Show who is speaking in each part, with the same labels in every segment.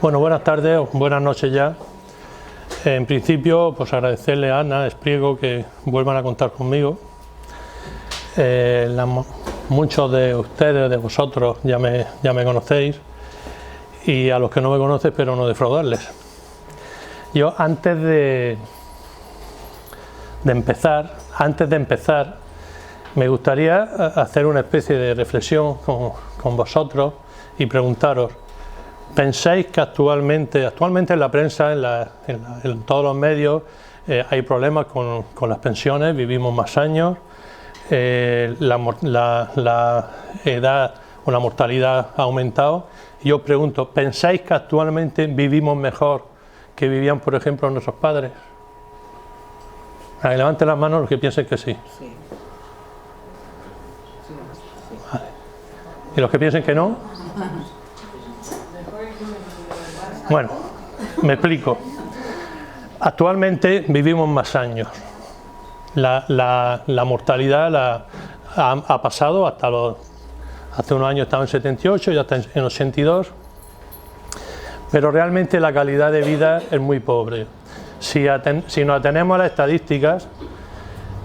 Speaker 1: Bueno, buenas tardes o buenas noches ya. En principio, pues agradecerle a Ana Espriego que vuelvan a contar conmigo. Muchos de ustedes, de vosotros, ya me conocéis, y a los que no me conocen espero no defraudarles. Yo antes de empezar, me gustaría hacer una especie de reflexión con vosotros y preguntaros: ¿pensáis que actualmente en la prensa, en todos los medios, hay problemas con las pensiones? Vivimos más años, la edad o la mortalidad ha aumentado. Y yo os pregunto, ¿pensáis que actualmente vivimos mejor que vivían, por ejemplo, nuestros padres? Levanten las manos los que piensen que sí.
Speaker 2: Sí.
Speaker 1: Vale. ¿Y los que piensen que no? Bueno, me explico. Actualmente vivimos más años. La mortalidad ha pasado hasta hace unos años estaba en 78, ya está en 82, pero realmente la calidad de vida es muy pobre. Si nos atenemos a las estadísticas,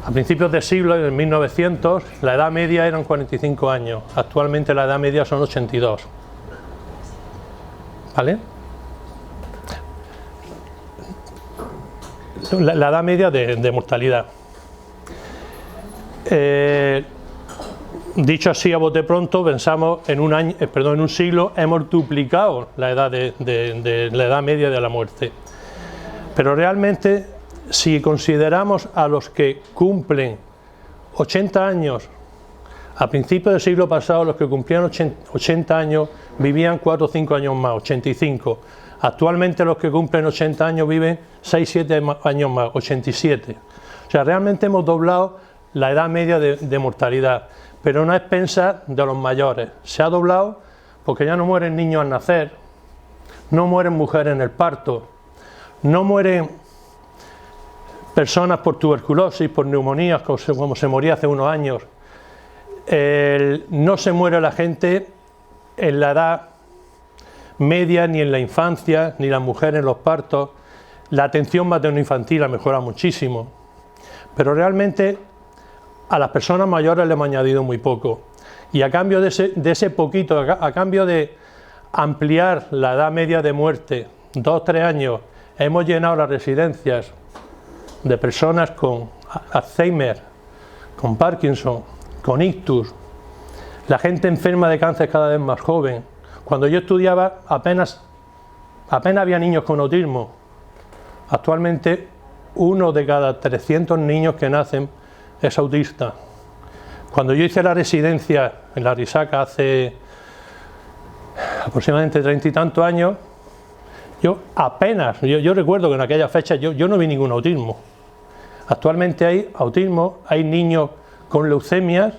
Speaker 1: a principios del siglo, en 1900, la edad media eran 45 años, actualmente la edad media son 82. ¿Vale? La edad media de mortalidad. Dicho así a bote pronto, pensamos en un siglo hemos duplicado la edad la edad media de la muerte. Pero realmente, si consideramos a los que cumplen 80 años, a principios del siglo pasado los que cumplían 80 años vivían 4 o 5 años más, 85. Actualmente los que cumplen 80 años viven 6-7 años más, 87. O sea, realmente hemos doblado la edad media de mortalidad, pero no a expensas de los mayores. Se ha doblado porque ya no mueren niños al nacer, no mueren mujeres en el parto, no mueren personas por tuberculosis, por neumonías, como se moría hace unos años. No se muere la gente en la edad media, ni en la infancia, ni las mujeres en los partos. La atención materno-infantil ha mejorado muchísimo, pero realmente a las personas mayores le hemos añadido muy poco. Y a cambio de ese poquito, a cambio de ampliar la edad media de muerte 2 o 3 años, hemos llenado las residencias de personas con Alzheimer, con Parkinson, con ictus. La gente enferma de cáncer cada vez más joven. Cuando yo estudiaba apenas había niños con autismo. Actualmente 1 de cada 300 niños que nacen es autista. Cuando yo hice la residencia en la Risaca hace aproximadamente 30 y tantos años, yo recuerdo que en aquella fecha yo no vi ningún autismo. Actualmente hay autismo, hay niños con leucemias,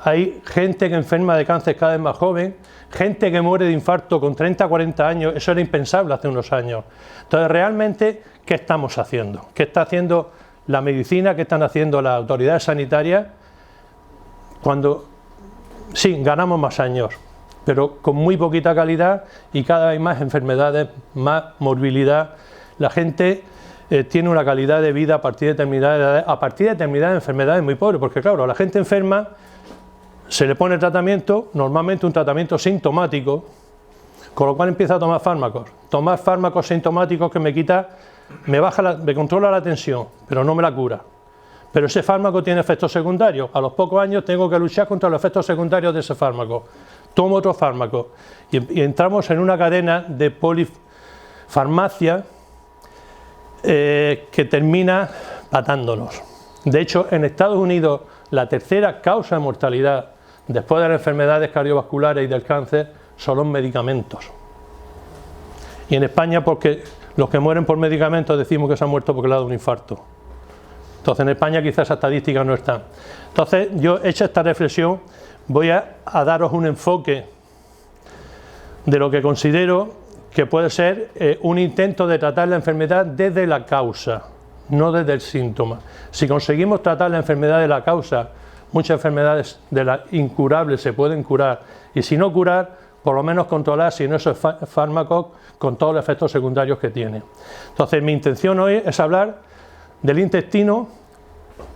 Speaker 1: hay gente que enferma de cáncer cada vez más joven, gente que muere de infarto con 30 o 40 años, eso era impensable hace unos años. Entonces, realmente, ¿qué estamos haciendo? ¿Qué está haciendo la medicina? ¿Qué están haciendo las autoridades sanitarias? Cuando, sí, ganamos más años, pero con muy poquita calidad y cada vez más enfermedades, más morbilidad. La gente tiene una calidad de vida a partir de determinadas edades, a partir de determinadas enfermedades muy pobres, porque claro, a la gente enferma se le pone tratamiento, normalmente un tratamiento sintomático, con lo cual empieza a tomar fármacos. Tomar fármacos sintomáticos que me controla la tensión, pero no me la cura. Pero ese fármaco tiene efectos secundarios. A los pocos años tengo que luchar contra los efectos secundarios de ese fármaco. Tomo otro fármaco y entramos en una cadena de polifarmacia que termina matándonos. De hecho, en Estados Unidos la tercera causa de mortalidad después de las enfermedades cardiovasculares y del cáncer son los medicamentos. Y en España, porque los que mueren por medicamentos decimos que se han muerto porque le ha dado un infarto. Entonces en España quizás esa estadística no está. Entonces yo, hecha esta reflexión, voy a daros un enfoque de lo que considero que puede ser un intento de tratar la enfermedad desde la causa, no desde el síntoma. Si conseguimos tratar la enfermedad de la causa, muchas enfermedades de las incurables se pueden curar, y si no curar, por lo menos controlar si no esos fármacos con todos los efectos secundarios que tiene. Entonces mi intención hoy es hablar del intestino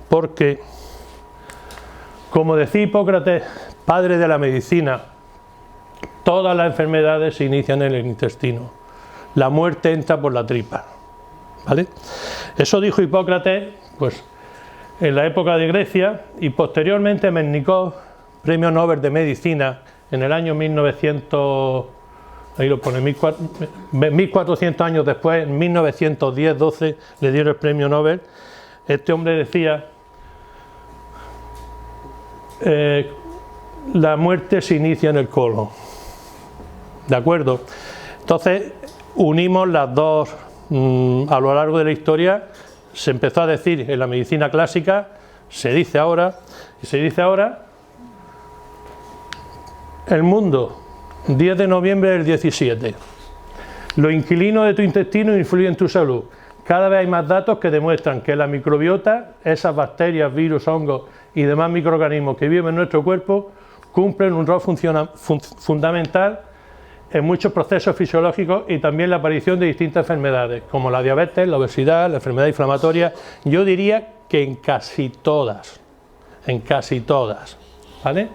Speaker 1: porque, como decía Hipócrates, padre de la medicina, todas las enfermedades se inician en el intestino. La muerte entra por la tripa, ¿vale? Eso dijo Hipócrates, pues, en la época de Grecia, y posteriormente Mednikov, premio Nobel de Medicina, en el año 1900, ahí lo pone, 1400 años después, en 1910-12, le dieron el premio Nobel. Este hombre decía, la muerte se inicia en el colon, ¿de acuerdo? Entonces, unimos las dos, a lo largo de la historia, se empezó a decir en la medicina clásica, se dice ahora, el mundo, 10 de noviembre del 17. Los inquilinos de tu intestino influyen en tu salud. Cada vez hay más datos que demuestran que la microbiota, esas bacterias, virus, hongos y demás microorganismos que viven en nuestro cuerpo, cumplen un rol fundamental en muchos procesos fisiológicos y también la aparición de distintas enfermedades, como la diabetes, la obesidad, la enfermedad inflamatoria. Yo diría que en casi todas, ¿vale?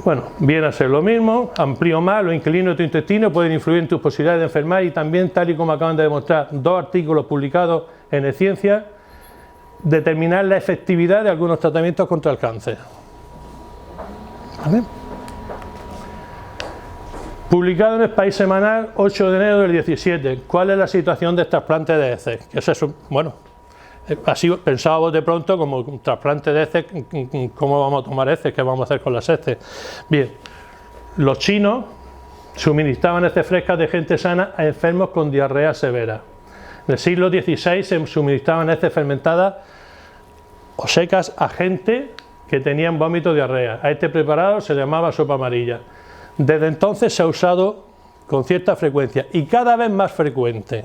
Speaker 1: Bueno, viene a ser lo mismo, amplío más, los inquilinos de tu intestino pueden influir en tus posibilidades de enfermar y también, tal y como acaban de demostrar dos artículos publicados en el Ciencia, determinar la efectividad de algunos tratamientos contra el cáncer. ¿Vale? Publicado en el País Semanal, 8 de enero del 17. ¿Cuál es la situación del trasplante de heces? ¿Qué es eso? Bueno, así pensábamos de pronto como un trasplante de heces, ¿cómo vamos a tomar heces? ¿Qué vamos a hacer con las heces? Bien, los chinos suministraban heces frescas de gente sana a enfermos con diarrea severa. En el siglo XVI se suministraban heces fermentadas o secas a gente que tenían vómito o diarrea. A este preparado se le llamaba sopa amarilla. Desde entonces se ha usado con cierta frecuencia y cada vez más frecuente.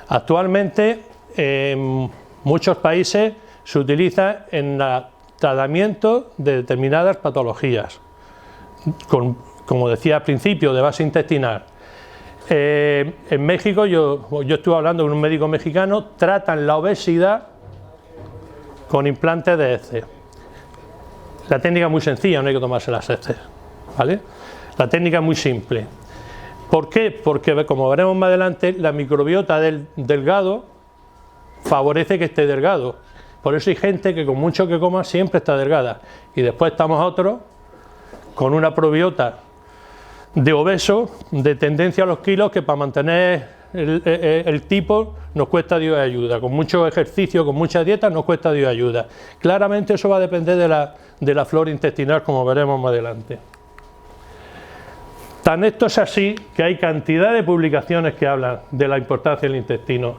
Speaker 1: Actualmente en muchos países se utiliza en el tratamiento de determinadas patologías, como decía al principio, de base intestinal. En México, yo estuve hablando con un médico mexicano, tratan la obesidad con implantes de heces. La técnica es muy sencilla, no hay que tomarse las heces, ¿vale? La técnica es muy simple. ¿Por qué? Porque, como veremos más adelante, la microbiota del delgado favorece que esté delgado. Por eso hay gente que con mucho que coma siempre está delgada. Y después estamos otros con una probiota de obeso, de tendencia a los kilos, que para mantener el tipo nos cuesta Dios ayuda. Con mucho ejercicio, con mucha dieta, nos cuesta Dios ayuda. Claramente eso va a depender de la flora intestinal, como veremos más adelante. Tan esto es así que hay cantidad de publicaciones que hablan de la importancia del intestino.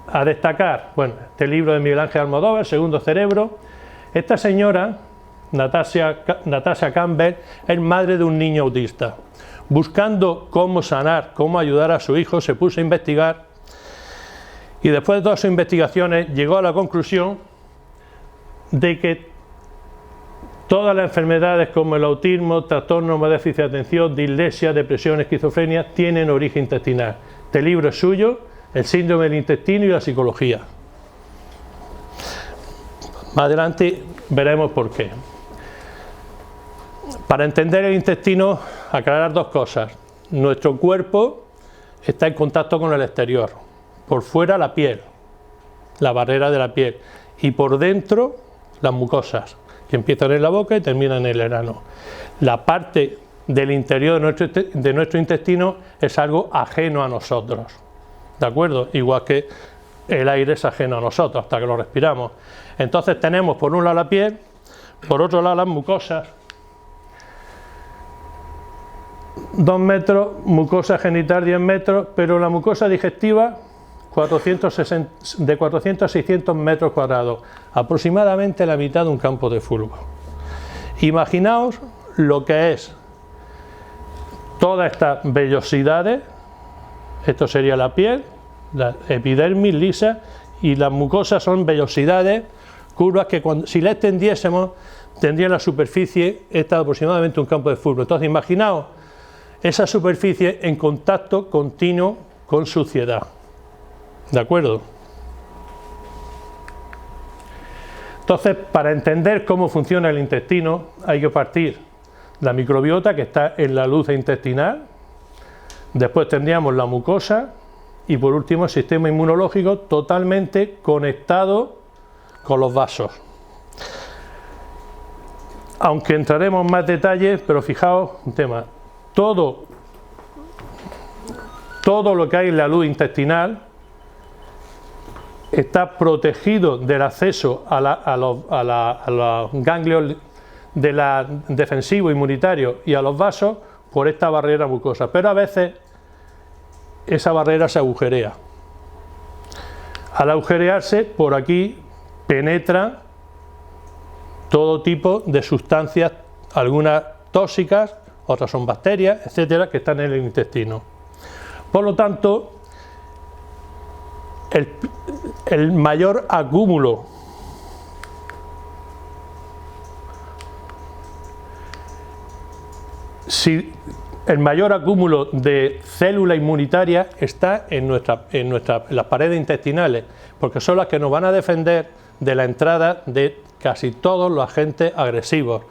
Speaker 1: A destacar, bueno, este libro de Miguel Ángel Almodóvar, Segundo Cerebro. Esta señora, Natasha Campbell, es madre de un niño autista. Buscando cómo sanar, cómo ayudar a su hijo, se puso a investigar y después de todas sus investigaciones llegó a la conclusión de que todas las enfermedades como el autismo, trastorno de déficit de atención, dislexia, depresión, esquizofrenia, tienen origen intestinal. Este libro es suyo, El síndrome del intestino y la psicología. Más adelante veremos por qué. Para entender el intestino, aclarar dos cosas. Nuestro cuerpo está en contacto con el exterior. Por fuera la piel, la barrera de la piel, y por dentro las mucosas, que empiezan en la boca y terminan en el ano. La parte del interior de nuestro intestino es algo ajeno a nosotros, ¿de acuerdo? Igual que el aire es ajeno a nosotros hasta que lo respiramos. Entonces tenemos por un lado la piel, por otro lado las mucosas, 2 metros, mucosa genital 10 metros, pero la mucosa digestiva de 400 a 600 metros cuadrados, aproximadamente la mitad de un campo de fútbol. Imaginaos lo que es todas estas vellosidades. Esto sería la piel, la epidermis lisa, y las mucosas son vellosidades, curvas que si la extendiésemos tendría la superficie esta aproximadamente un campo de fútbol. Entonces imaginaos esa superficie en contacto continuo con suciedad. ¿De acuerdo? Entonces, para entender cómo funciona el intestino hay que partir de la microbiota que está en la luz intestinal, después tendríamos la mucosa y por último el sistema inmunológico totalmente conectado con los vasos. Aunque entraremos en más detalles, pero fijaos un tema, todo lo que hay en la luz intestinal está protegido del acceso a los ganglios defensivos inmunitarios y a los vasos por esta barrera mucosa, pero a veces esa barrera se agujerea. Al agujerearse, por aquí penetra todo tipo de sustancias, algunas tóxicas, otras son bacterias, etcétera, que están en el intestino. Por lo tanto, el mayor acúmulo de células inmunitarias está en las paredes intestinales, porque son las que nos van a defender de la entrada de casi todos los agentes agresivos.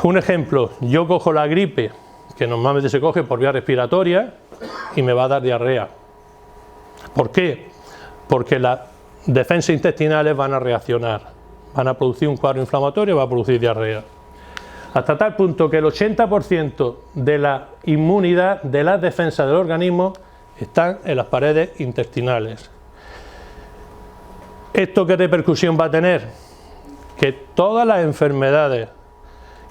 Speaker 1: Un ejemplo, yo cojo la gripe, que normalmente se coge por vía respiratoria, y me va a dar diarrea. ¿Por qué? Porque las defensas intestinales van a reaccionar, van a producir un cuadro inflamatorio y va a producir diarrea. Hasta tal punto que el 80% de la inmunidad, de las defensas del organismo, están en las paredes intestinales. ¿Esto qué repercusión va a tener? Que todas las enfermedades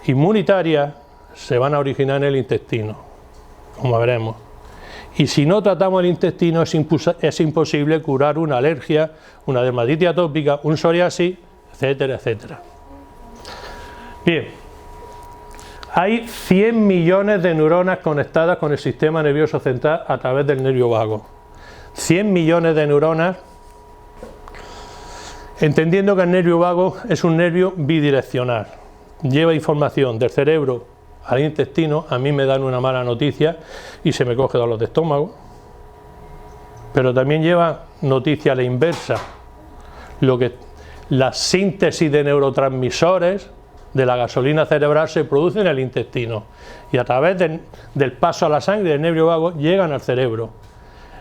Speaker 1: inmunitarias se van a originar en el intestino, como veremos. Y si no tratamos el intestino es imposible curar una alergia, una dermatitis atópica, un psoriasis, etcétera, etcétera. Bien, hay 100 millones de neuronas conectadas con el sistema nervioso central a través del nervio vago. 100 millones de neuronas, entendiendo que el nervio vago es un nervio bidireccional. Lleva información del cerebro al intestino, a mí me dan una mala noticia y se me coge dolor de estómago, pero también lleva noticia a la inversa, la síntesis de neurotransmisores de la gasolina cerebral se produce en el intestino y a través del paso a la sangre del nervio vago llegan al cerebro.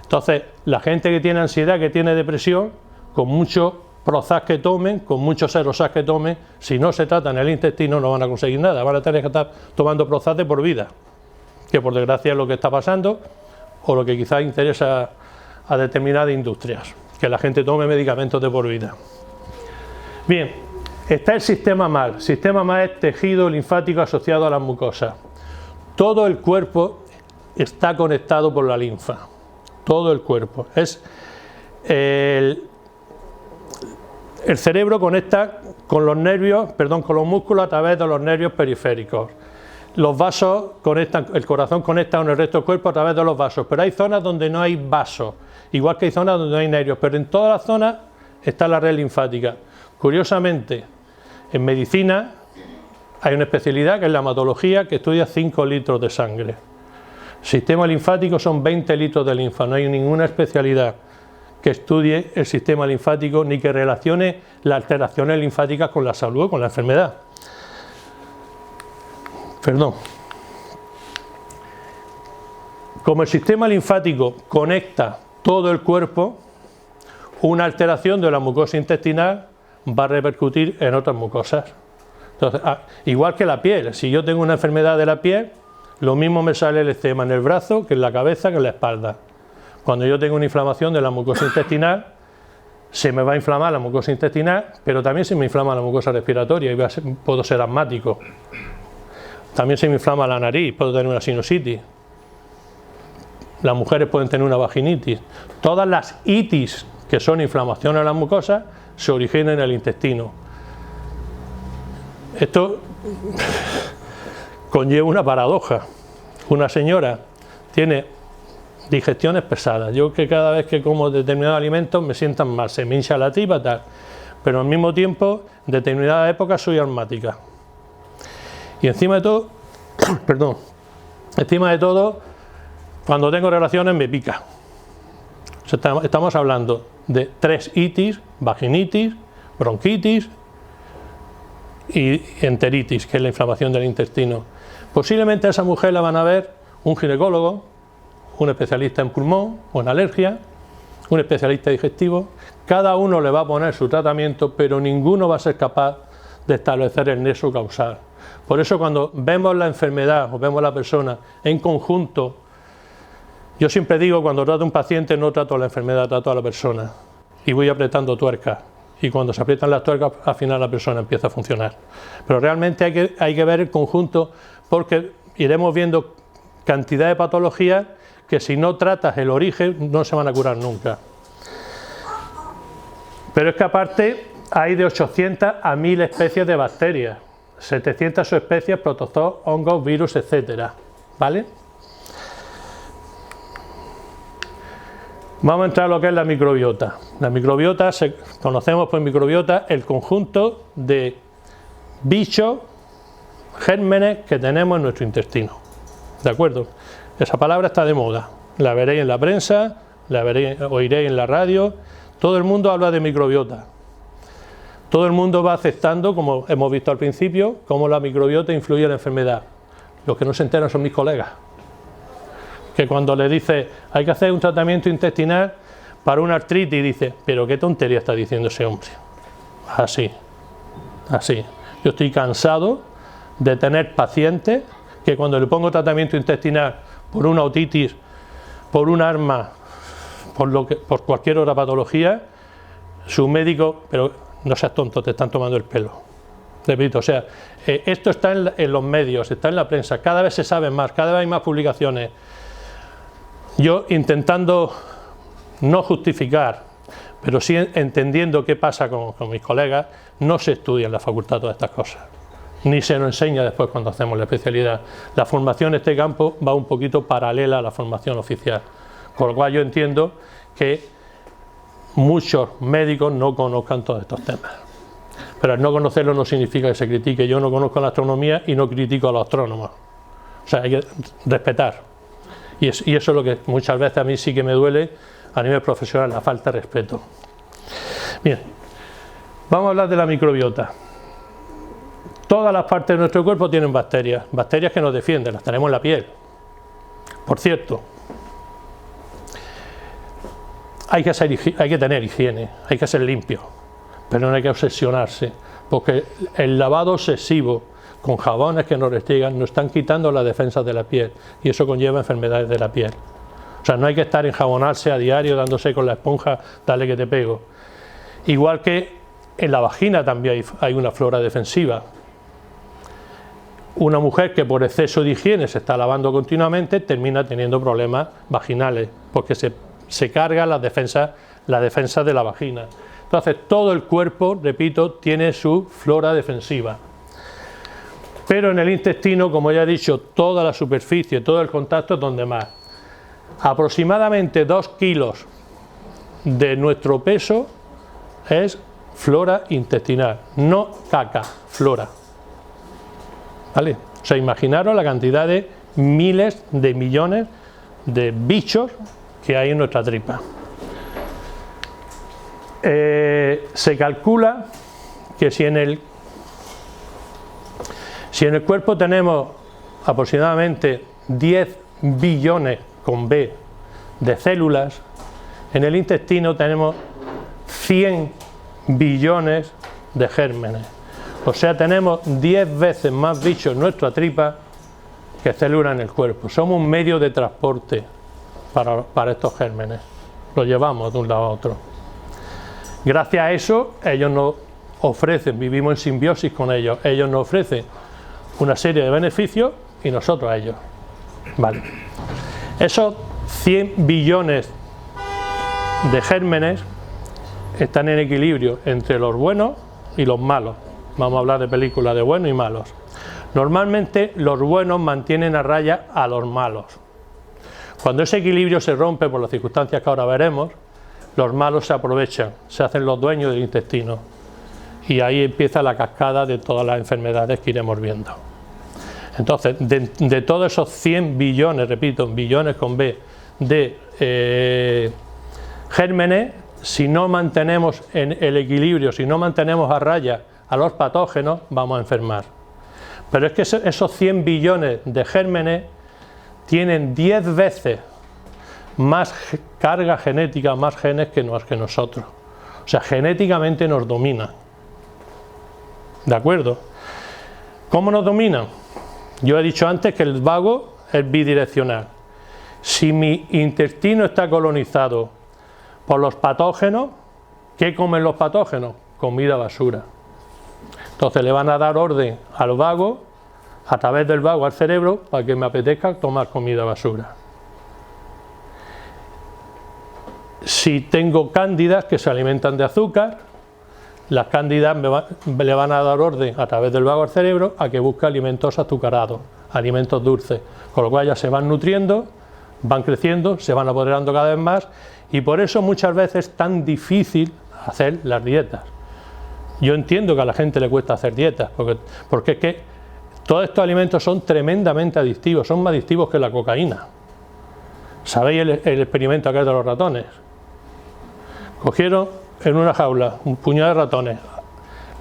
Speaker 1: Entonces, la gente que tiene ansiedad, que tiene depresión, con mucho Prozac que tomen, con muchos Serosac que tomen, si no se trata en el intestino no van a conseguir nada, van a tener que estar tomando Prozac de por vida, que por desgracia es lo que está pasando o lo que quizás interesa a determinadas industrias, que la gente tome medicamentos de por vida. Bien, está el sistema MAL. El sistema MAL es tejido linfático asociado a las mucosas. Todo el cuerpo está conectado por la linfa, todo el cuerpo. El cerebro conecta con los nervios, con los músculos a través de los nervios periféricos. Los vasos conectan, el corazón conecta con el resto del cuerpo a través de los vasos, pero hay zonas donde no hay vasos, igual que hay zonas donde no hay nervios, pero en todas las zonas está la red linfática. Curiosamente, en medicina hay una especialidad que es la hematología, que estudia 5 litros de sangre. Sistema linfático son 20 litros de linfa, no hay ninguna especialidad que estudie el sistema linfático ni que relacione las alteraciones linfáticas con la salud o con la enfermedad. Perdón. Como el sistema linfático conecta todo el cuerpo, una alteración de la mucosa intestinal va a repercutir en otras mucosas. Entonces, igual que la piel, si yo tengo una enfermedad de la piel, lo mismo me sale el eczema en el brazo, que en la cabeza, que en la espalda. Cuando yo tengo una inflamación de la mucosa intestinal, se me va a inflamar la mucosa intestinal, pero también se me inflama la mucosa respiratoria y puedo ser asmático. También se me inflama la nariz, puedo tener una sinusitis. Las mujeres pueden tener una vaginitis. Todas las itis, que son inflamaciones de las mucosas, se originan en el intestino. Esto conlleva una paradoja. Una señora tiene digestiones pesadas. Yo que cada vez que como determinados alimentos me sientan mal, se me hincha la tripa, tal. pero al mismo tiempo, en determinadas épocas soy asmática. Y encima de todo, perdón, encima de todo, cuando tengo relaciones me pica. O sea, estamos hablando de 3 itis, vaginitis, bronquitis y enteritis, que es la inflamación del intestino. Posiblemente a esa mujer la van a ver un ginecólogo, un especialista en pulmón o en alergia, un especialista digestivo. Cada uno le va a poner su tratamiento, pero ninguno va a ser capaz de establecer el nexo causal. Por eso cuando vemos la enfermedad o vemos la persona en conjunto, yo siempre digo, cuando trato a un paciente no trato a la enfermedad, trato a la persona y voy apretando tuercas. Y cuando se aprietan las tuercas, al final la persona empieza a funcionar. Pero realmente hay que ver el conjunto, porque iremos viendo cantidad de patologías que si no tratas el origen no se van a curar nunca. Pero es que aparte hay de 800 a 1000 especies de bacterias, 700 subespecies, protozoos, hongos, virus, etcétera, ¿vale? Vamos a entrar a lo que es la microbiota. La microbiota, conocemos por microbiota el conjunto de bichos, gérmenes que tenemos en nuestro intestino. ¿De acuerdo? Esa palabra está de moda. La veréis en la prensa, oiréis en la radio. Todo el mundo habla de microbiota. Todo el mundo va aceptando, como hemos visto al principio, cómo la microbiota influye en la enfermedad. Los que no se enteran son mis colegas. Que cuando le dice hay que hacer un tratamiento intestinal para una artritis, dice, pero qué tontería está diciendo ese hombre. Así. Yo estoy cansado de tener pacientes que cuando le pongo tratamiento intestinal por una otitis, por un asma, por cualquier otra patología, su médico, pero no seas tonto, te están tomando el pelo. Repito, o sea, esto está en los medios, está en la prensa, cada vez se sabe más, cada vez hay más publicaciones. Yo intentando no justificar, pero sí entendiendo qué pasa con mis colegas, no se estudia en la facultad todas estas cosas, ni se nos enseña después cuando hacemos la especialidad. La formación en este campo va un poquito paralela a la formación oficial, con lo cual yo entiendo que muchos médicos no conozcan todos estos temas. Pero el no conocerlo no significa que se critique. Yo no conozco la astronomía y no critico a los astrónomos. O sea, hay que respetar. Y eso es lo que muchas veces a mí sí que me duele a nivel profesional, la falta de respeto. Bien, vamos a hablar de la microbiota. Todas las partes de nuestro cuerpo tienen bacterias, bacterias que nos defienden, las tenemos en la piel. Por cierto, hay que tener higiene, hay que ser limpio, pero no hay que obsesionarse, porque el lavado obsesivo con jabones que nos restringan nos están quitando las defensas de la piel y eso conlleva enfermedades de la piel. O sea, no hay que estar enjabonarse a diario dándose con la esponja, dale que te pego. Igual que en la vagina también hay una flora defensiva. Una mujer que por exceso de higiene se está lavando continuamente termina teniendo problemas vaginales porque se carga la defensa de la vagina. Entonces todo el cuerpo, repito, tiene su flora defensiva. Pero en el intestino, como ya he dicho, toda la superficie, todo el contacto es donde más. Aproximadamente 2 kilos de nuestro peso es flora intestinal, no caca, flora. ¿Vale? O sea, imaginaros la cantidad de miles de millones de bichos que hay en nuestra tripa. Se calcula que si en el cuerpo tenemos aproximadamente 10 billones con B de células, en el intestino tenemos 100 billones de gérmenes. O sea, tenemos 10 veces más bichos en nuestra tripa que células en el cuerpo. Somos un medio de transporte para estos gérmenes. Los llevamos de un lado a otro. Gracias a eso, ellos nos ofrecen, vivimos en simbiosis con ellos. Ellos nos ofrecen una serie de beneficios y nosotros a ellos. Vale. Esos 100 billones de gérmenes están en equilibrio entre los buenos y los malos. Vamos a hablar de películas de buenos y malos. Normalmente los buenos mantienen a raya a los malos. Cuando ese equilibrio se rompe por las circunstancias que ahora veremos, los malos se aprovechan, se hacen los dueños del intestino. y ahí empieza la cascada de todas las enfermedades que iremos viendo. Entonces, de todos esos 100 billones, repito, billones con B, de gérmenes, si no mantenemos en el equilibrio, si no mantenemos a raya a los patógenos, vamos a enfermar. Pero es que esos 100 billones de gérmenes tienen 10 veces más carga genética, más genes que nosotros. O sea, genéticamente nos dominan. ¿De acuerdo? ¿Cómo nos dominan? Yo he dicho antes que el vago es bidireccional. Si mi intestino está colonizado por los patógenos, ¿qué comen los patógenos? Comida basura. Entonces le van a dar orden al vago, a través del vago al cerebro, para que me apetezca tomar comida basura. Si tengo cándidas que se alimentan de azúcar, las cándidas le van a dar orden a través del vago al cerebro a que busque alimentos azucarados, alimentos dulces, con lo cual ya se van nutriendo, van creciendo, se van apoderando cada vez más, y por eso muchas veces es tan difícil hacer las dietas. Yo entiendo que a la gente le cuesta hacer dietas, porque es que todos estos alimentos son tremendamente adictivos, son más adictivos que la cocaína. ¿Sabéis el experimento aquel de los ratones? Cogieron en una jaula un puñado de ratones,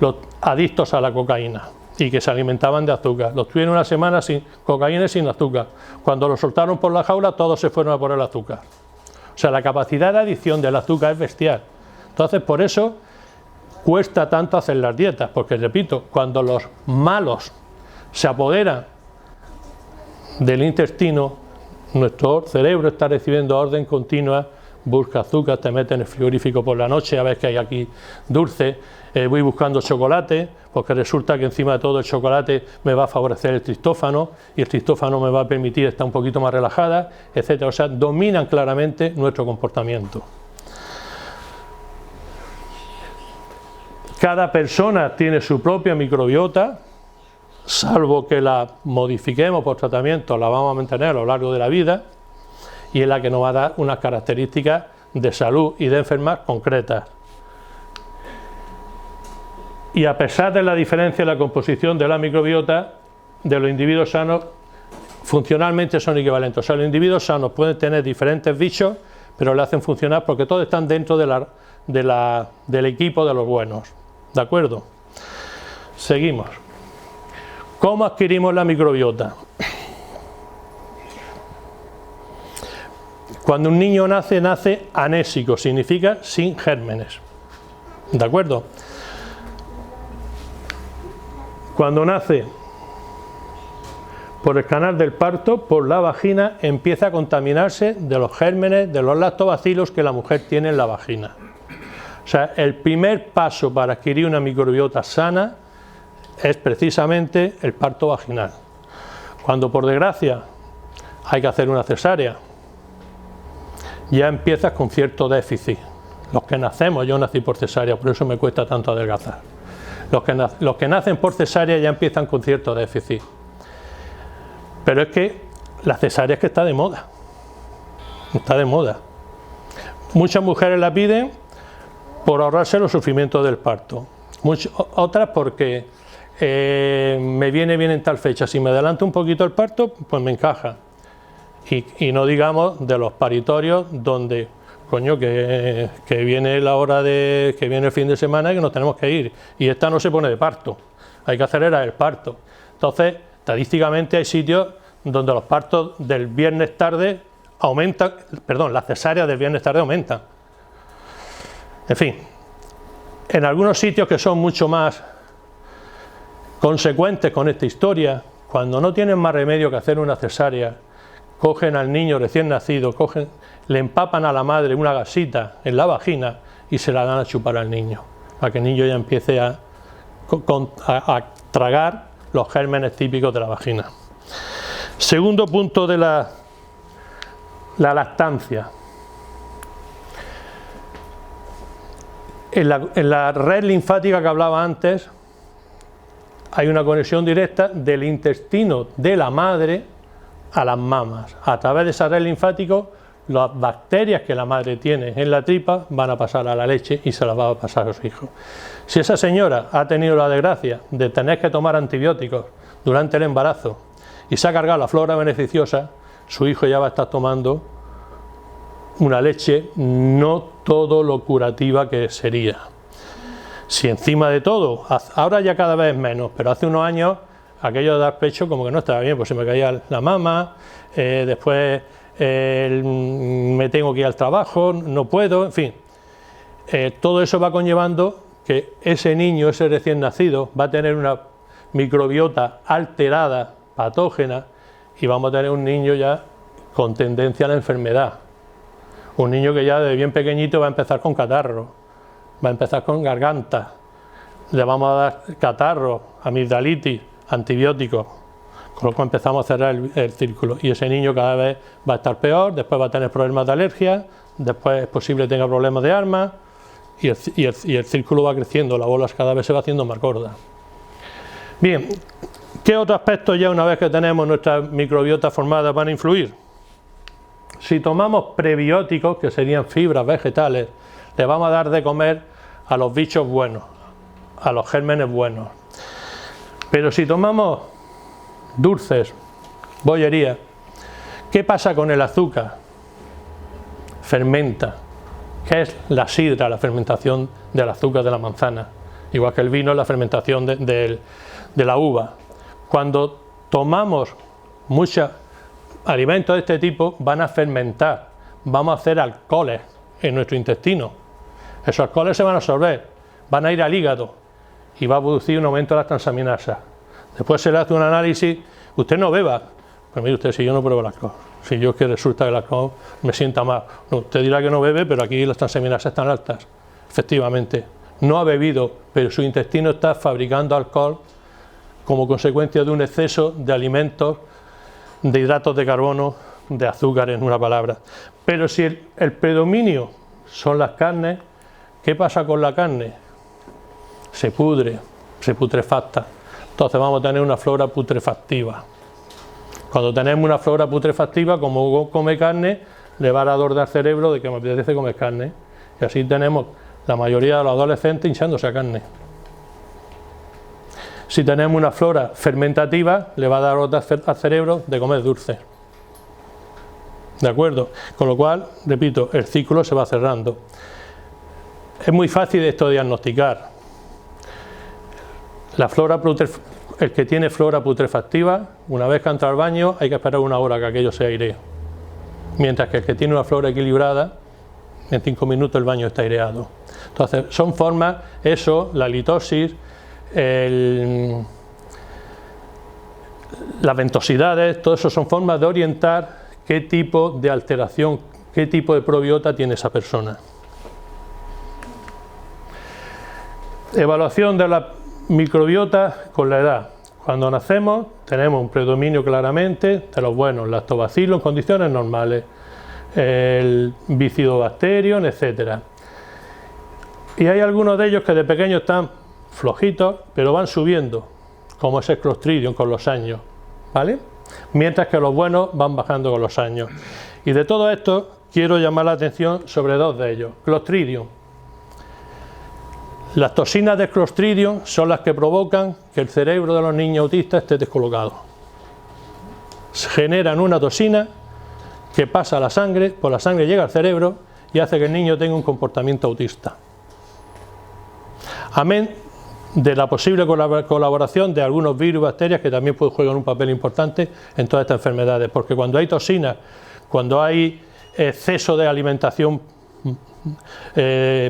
Speaker 1: los adictos a la cocaína y que se alimentaban de azúcar. Los tuvieron una semana sin cocaína y sin azúcar. Cuando los soltaron por la jaula, todos se fueron a por el azúcar. O sea, la capacidad de adicción del azúcar es bestial. Entonces, por eso cuesta tanto hacer las dietas, porque repito, cuando los malos se apoderan del intestino, nuestro cerebro está recibiendo orden continua, busca azúcar, te mete en el frigorífico por la noche a ver que hay aquí dulce, voy buscando chocolate, porque resulta que encima de todo el chocolate me va a favorecer el tristófano, y el tristófano me va a permitir estar un poquito más relajada, etcétera. O sea, dominan claramente nuestro comportamiento. Cada persona tiene su propia microbiota, salvo que la modifiquemos por tratamiento, la vamos a mantener a lo largo de la vida, y es la que nos va a dar unas características de salud y de enfermedad concretas. Y a pesar de la diferencia en la composición de la microbiota de los individuos sanos, funcionalmente son equivalentes. O sea, los individuos sanos pueden tener diferentes bichos, pero le hacen funcionar porque todos están dentro del equipo de los buenos. ¿De acuerdo? Seguimos. ¿Cómo adquirimos la microbiota? Cuando un niño nace, nace anésico, significa sin gérmenes. ¿De acuerdo? Cuando nace por el canal del parto, por la vagina, empieza a contaminarse de los gérmenes, de los lactobacilos que la mujer tiene en la vagina. O sea, el primer paso para adquirir una microbiota sana es precisamente el parto vaginal. Cuando por desgracia hay que hacer una cesárea, ya empiezas con cierto déficit. Los que nacemos, yo nací por cesárea, por eso me cuesta tanto adelgazar. Los que nacen por cesárea ya empiezan con cierto déficit. Pero es que la cesárea es que está de moda. Está de moda. Muchas mujeres la piden por ahorrarse los sufrimientos del parto. Otras porque me viene bien en tal fecha. Si me adelanto un poquito el parto, pues me encaja. Y no digamos de los paritorios donde, coño, que viene la hora que viene el fin de semana y que nos tenemos que ir. Y esta no se pone de parto, hay que acelerar el parto. Entonces, estadísticamente hay sitios donde los partos del viernes tarde aumentan, perdón, las cesáreas del viernes tarde aumentan. En fin, en algunos sitios que son mucho más consecuentes con esta historia, cuando no tienen más remedio que hacer una cesárea, cogen al niño recién nacido, le empapan a la madre una gasita en la vagina y se la dan a chupar al niño, para que el niño ya empiece a tragar los gérmenes típicos de la vagina. Segundo punto de la lactancia. En la red linfática que hablaba antes, hay una conexión directa del intestino de la madre a las mamas. A través de esa red linfática, las bacterias que la madre tiene en la tripa van a pasar a la leche y se las va a pasar a su hijo. Si esa señora ha tenido la desgracia de tener que tomar antibióticos durante el embarazo y se ha cargado la flora beneficiosa, su hijo ya va a estar tomando una leche no todo lo curativa que sería. Si encima de todo, ahora ya cada vez menos, pero hace unos años aquello de dar pecho como que no estaba bien, pues se me caía la mama, después me tengo que ir al trabajo, no puedo, en fin. Todo eso va conllevando que ese niño, ese recién nacido, va a tener una microbiota alterada, patógena, y vamos a tener un niño ya con tendencia a la enfermedad. Un niño que ya de bien pequeñito va a empezar con catarro, va a empezar con garganta, le vamos a dar catarro, amigdalitis, antibióticos, con lo cual empezamos a cerrar el círculo, y ese niño cada vez va a estar peor, después va a tener problemas de alergia, después es posible que tenga problemas de asma, y el círculo va creciendo, la bola cada vez se va haciendo más gorda. Bien, ¿qué otros aspectos ya una vez que tenemos nuestra microbiota formada van a influir? Si tomamos prebióticos, que serían fibras vegetales, le vamos a dar de comer a los bichos buenos, a los gérmenes buenos. Pero si tomamos dulces, bollería, ¿qué pasa con el azúcar? Fermenta. ¿Qué es la sidra? La fermentación del azúcar de la manzana. Igual que el vino, la fermentación de la uva. Cuando tomamos muchos alimentos de este tipo, van a fermentar, vamos a hacer alcoholes en nuestro intestino. Esos alcoholes se van a absorber, van a ir al hígado y va a producir un aumento de las transaminasas. Después se le hace un análisis, usted no beba, pues mire usted, si yo no pruebo el alcohol, si yo es que resulta que el alcohol me sienta mal, no, usted dirá que no bebe, pero aquí las transaminasas están altas, efectivamente, no ha bebido, pero su intestino está fabricando alcohol como consecuencia de un exceso de alimentos, de hidratos de carbono, de azúcar en una palabra. Pero si el predominio son las carnes, ¿qué pasa con la carne? Se pudre, se putrefacta. Entonces vamos a tener una flora putrefactiva. Cuando tenemos una flora putrefactiva, como come carne, le va a dar ardor al cerebro de que me apetece comer carne. Y así tenemos la mayoría de los adolescentes hinchándose a carne. Si tenemos una flora fermentativa, le va a dar ardor al cerebro de comer dulce. ¿De acuerdo? Con lo cual, repito, el ciclo se va cerrando. Es muy fácil esto de diagnosticar. El que tiene flora putrefactiva, una vez que entra al baño, hay que esperar una hora que aquello se airee. Mientras que el que tiene una flora equilibrada, en 5 minutos el baño está aireado. Entonces, son formas, eso, la litosis, las ventosidades, todo eso son formas de orientar qué tipo de alteración, qué tipo de probiota tiene esa persona. Evaluación de la microbiota con la edad. Cuando nacemos tenemos un predominio claramente de los buenos lactobacillus en condiciones normales, el bifidobacterium, etc. Y hay algunos de ellos que de pequeños están flojitos, pero van subiendo, como es el Clostridium con los años, ¿vale? Mientras que los buenos van bajando con los años. Y de todo esto quiero llamar la atención sobre dos de ellos. Clostridium. Las toxinas de Clostridium son las que provocan que el cerebro de los niños autistas esté descolocado. Generan una toxina que pasa a la sangre, por la sangre llega al cerebro y hace que el niño tenga un comportamiento autista. Amén de la posible colaboración de algunos virus y bacterias que también juegan un papel importante en todas estas enfermedades, porque cuando hay toxinas, cuando hay exceso de alimentación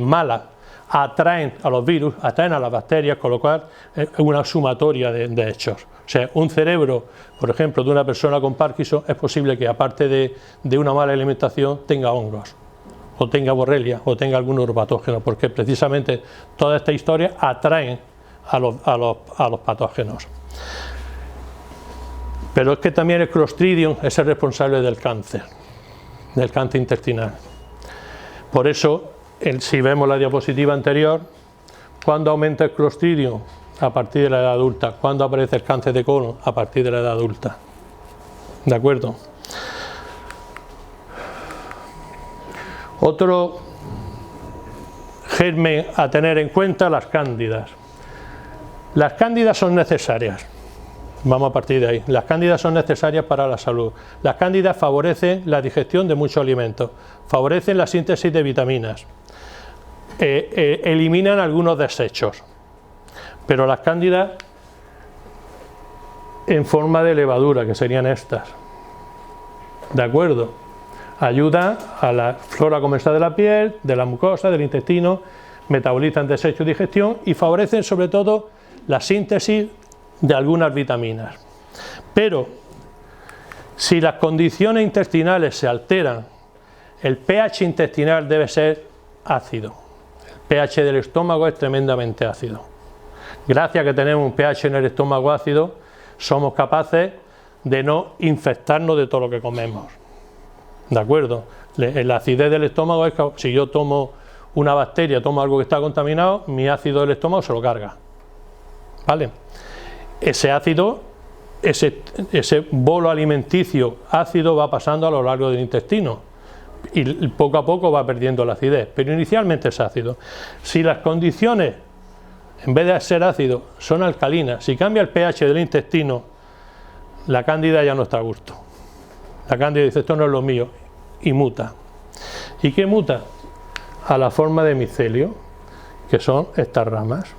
Speaker 1: mala, atraen a los virus, atraen a las bacterias, con lo cual es una sumatoria de hechos. O sea, un cerebro, por ejemplo, de una persona con Parkinson, es posible que aparte de una mala alimentación tenga hongos, o tenga borrelia, o tenga algún neuropatógeno, porque precisamente toda esta historia atraen a los patógenos. Pero es que también el Clostridium es el responsable del cáncer intestinal. Por eso, si vemos la diapositiva anterior, ¿cuándo aumenta el Clostridium? A partir de la edad adulta. ¿Cuándo aparece el cáncer de colon? A partir de la edad adulta. ¿De acuerdo? Otro germen a tener en cuenta, las cándidas. Las cándidas son necesarias. Vamos a partir de ahí. Las cándidas son necesarias para la salud. Las cándidas favorecen la digestión de muchos alimentos, favorecen la síntesis de vitaminas, eliminan algunos desechos. Pero las cándidas en forma de levadura, que serían estas, ¿de acuerdo? Ayudan a la flora comensal de la piel, de la mucosa, del intestino, metabolizan desechos de digestión y favorecen sobre todo la síntesis de algunas vitaminas. Pero si las condiciones intestinales se alteran, el pH intestinal debe ser ácido. El pH del estómago es tremendamente ácido. Gracias a que tenemos un pH en el estómago ácido, somos capaces de no infectarnos de todo lo que comemos. ¿De acuerdo? La acidez del estómago es que si yo tomo una bacteria, tomo algo que está contaminado, mi ácido del estómago se lo carga. ¿Vale? Ese ácido, ese bolo alimenticio ácido va pasando a lo largo del intestino y poco a poco va perdiendo la acidez, pero inicialmente es ácido. Si las condiciones, en vez de ser ácido, son alcalinas, si cambia el pH del intestino, la cándida ya no está a gusto. La cándida dice, esto no es lo mío, y muta. ¿Y qué muta? A la forma de micelio, que son estas ramas.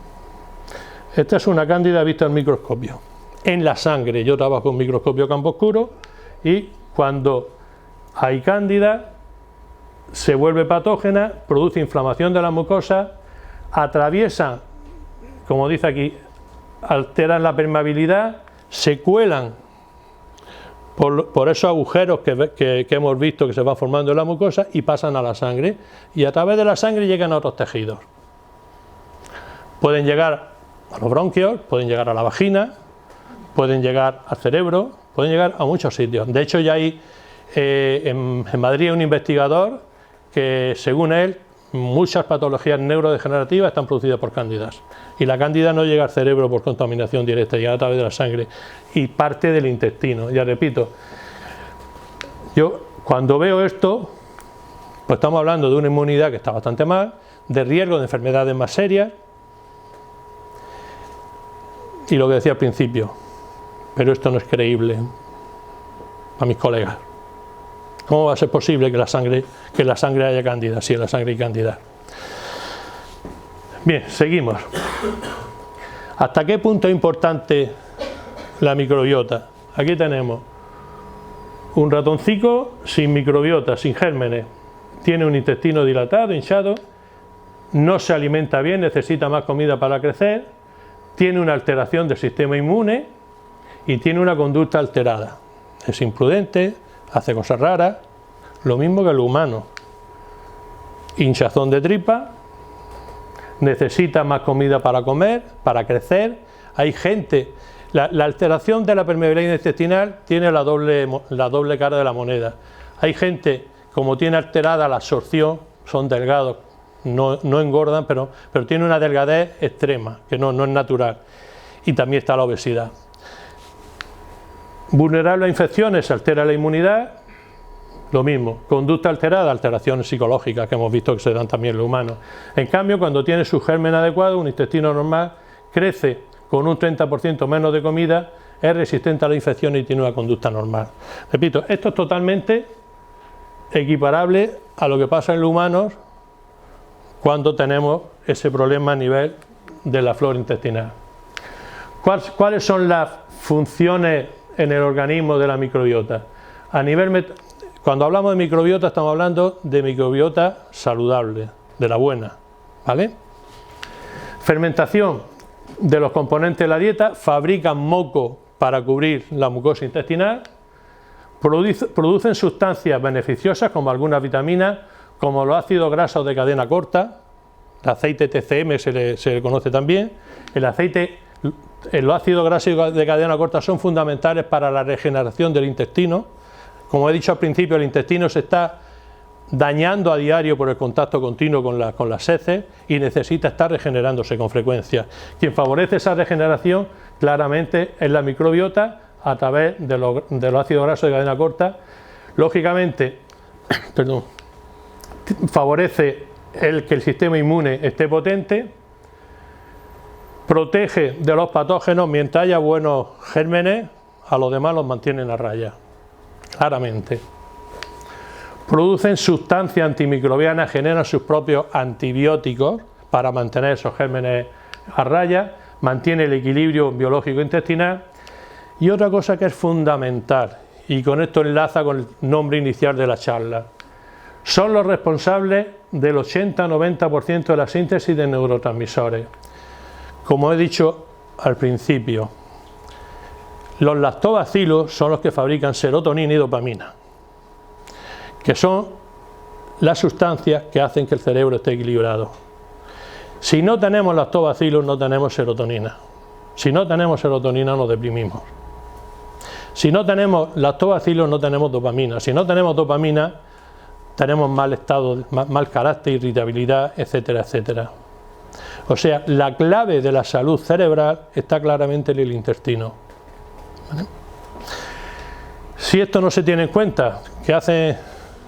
Speaker 1: Esta es una cándida vista al microscopio. En la sangre, yo trabajo en microscopio campo oscuro, y cuando hay cándida, se vuelve patógena, produce inflamación de la mucosa, atraviesa, como dice aquí, alteran la permeabilidad, se cuelan por esos agujeros que hemos visto que se van formando en la mucosa y pasan a la sangre, y a través de la sangre llegan a otros tejidos. Pueden llegar a los bronquios, pueden llegar a la vagina, pueden llegar al cerebro, pueden llegar a muchos sitios. De hecho, ya hay en Madrid un investigador que, según él, muchas patologías neurodegenerativas están producidas por cándidas, y la cándida no llega al cerebro por contaminación directa, llega a través de la sangre y parte del intestino. Ya repito, yo cuando veo esto, pues estamos hablando de una inmunidad que está bastante mal, de riesgo de enfermedades más serias, y lo que decía al principio, pero esto no es creíble a mis colegas. ¿Cómo va a ser posible que en la sangre haya cándida? Sí, en la sangre hay cándida. Bien, seguimos. ¿Hasta qué punto es importante la microbiota? Aquí tenemos un ratoncito sin microbiota, sin gérmenes. Tiene un intestino dilatado, hinchado, no se alimenta bien, necesita más comida para crecer, tiene una alteración del sistema inmune y tiene una conducta alterada. Es imprudente, hace cosas raras, lo mismo que el humano. Hinchazón de tripa, necesita más comida para comer, para crecer. Hay gente, la alteración de la permeabilidad intestinal tiene la doble cara de la moneda. Hay gente, como tiene alterada la absorción, son delgados, no engordan, pero tiene una delgadez extrema, que no es natural. Y también está la obesidad. Vulnerable a infecciones, se altera la inmunidad, lo mismo. Conducta alterada, alteraciones psicológicas que hemos visto que se dan también en los humanos. En cambio, cuando tiene su germen adecuado, un intestino normal, crece con un 30% menos de comida, es resistente a la infección y tiene una conducta normal. Repito, esto es totalmente equiparable a lo que pasa en los humanos cuando tenemos ese problema a nivel de la flora intestinal. ¿Cuáles son las funciones en el organismo de la microbiota? Cuando hablamos de microbiota estamos hablando de microbiota saludable, de la buena, ¿vale? Fermentación de los componentes de la dieta, fabrican moco para cubrir la mucosa intestinal, producen sustancias beneficiosas como algunas vitaminas, como los ácidos grasos de cadena corta, el aceite TCM se le conoce también. Los ácidos grasos de cadena corta son fundamentales para la regeneración del intestino. Como he dicho al principio, el intestino se está dañando a diario por el contacto continuo con las heces y necesita estar regenerándose con frecuencia. Quien favorece esa regeneración claramente es la microbiota a través de los ácidos grasos de cadena corta. Lógicamente, favorece que el sistema inmune esté potente, protege de los patógenos mientras haya buenos gérmenes, a los demás los mantienen a raya, claramente. Producen sustancias antimicrobianas, generan sus propios antibióticos para mantener esos gérmenes a raya, mantiene el equilibrio biológico intestinal. Y otra cosa que es fundamental, y con esto enlaza con el nombre inicial de la charla, son los responsables del 80-90% de la síntesis de neurotransmisores. Como he dicho al principio, los lactobacilos son los que fabrican serotonina y dopamina, que son las sustancias que hacen que el cerebro esté equilibrado. Si no tenemos lactobacilos, no tenemos serotonina. Si no tenemos serotonina, nos deprimimos. Si no tenemos lactobacilos, no tenemos dopamina. Si no tenemos dopamina, tenemos mal estado, mal carácter, irritabilidad, etcétera, etcétera. O sea, la clave de la salud cerebral está claramente en el intestino. ¿Vale? Si esto no se tiene en cuenta, ¿qué hacen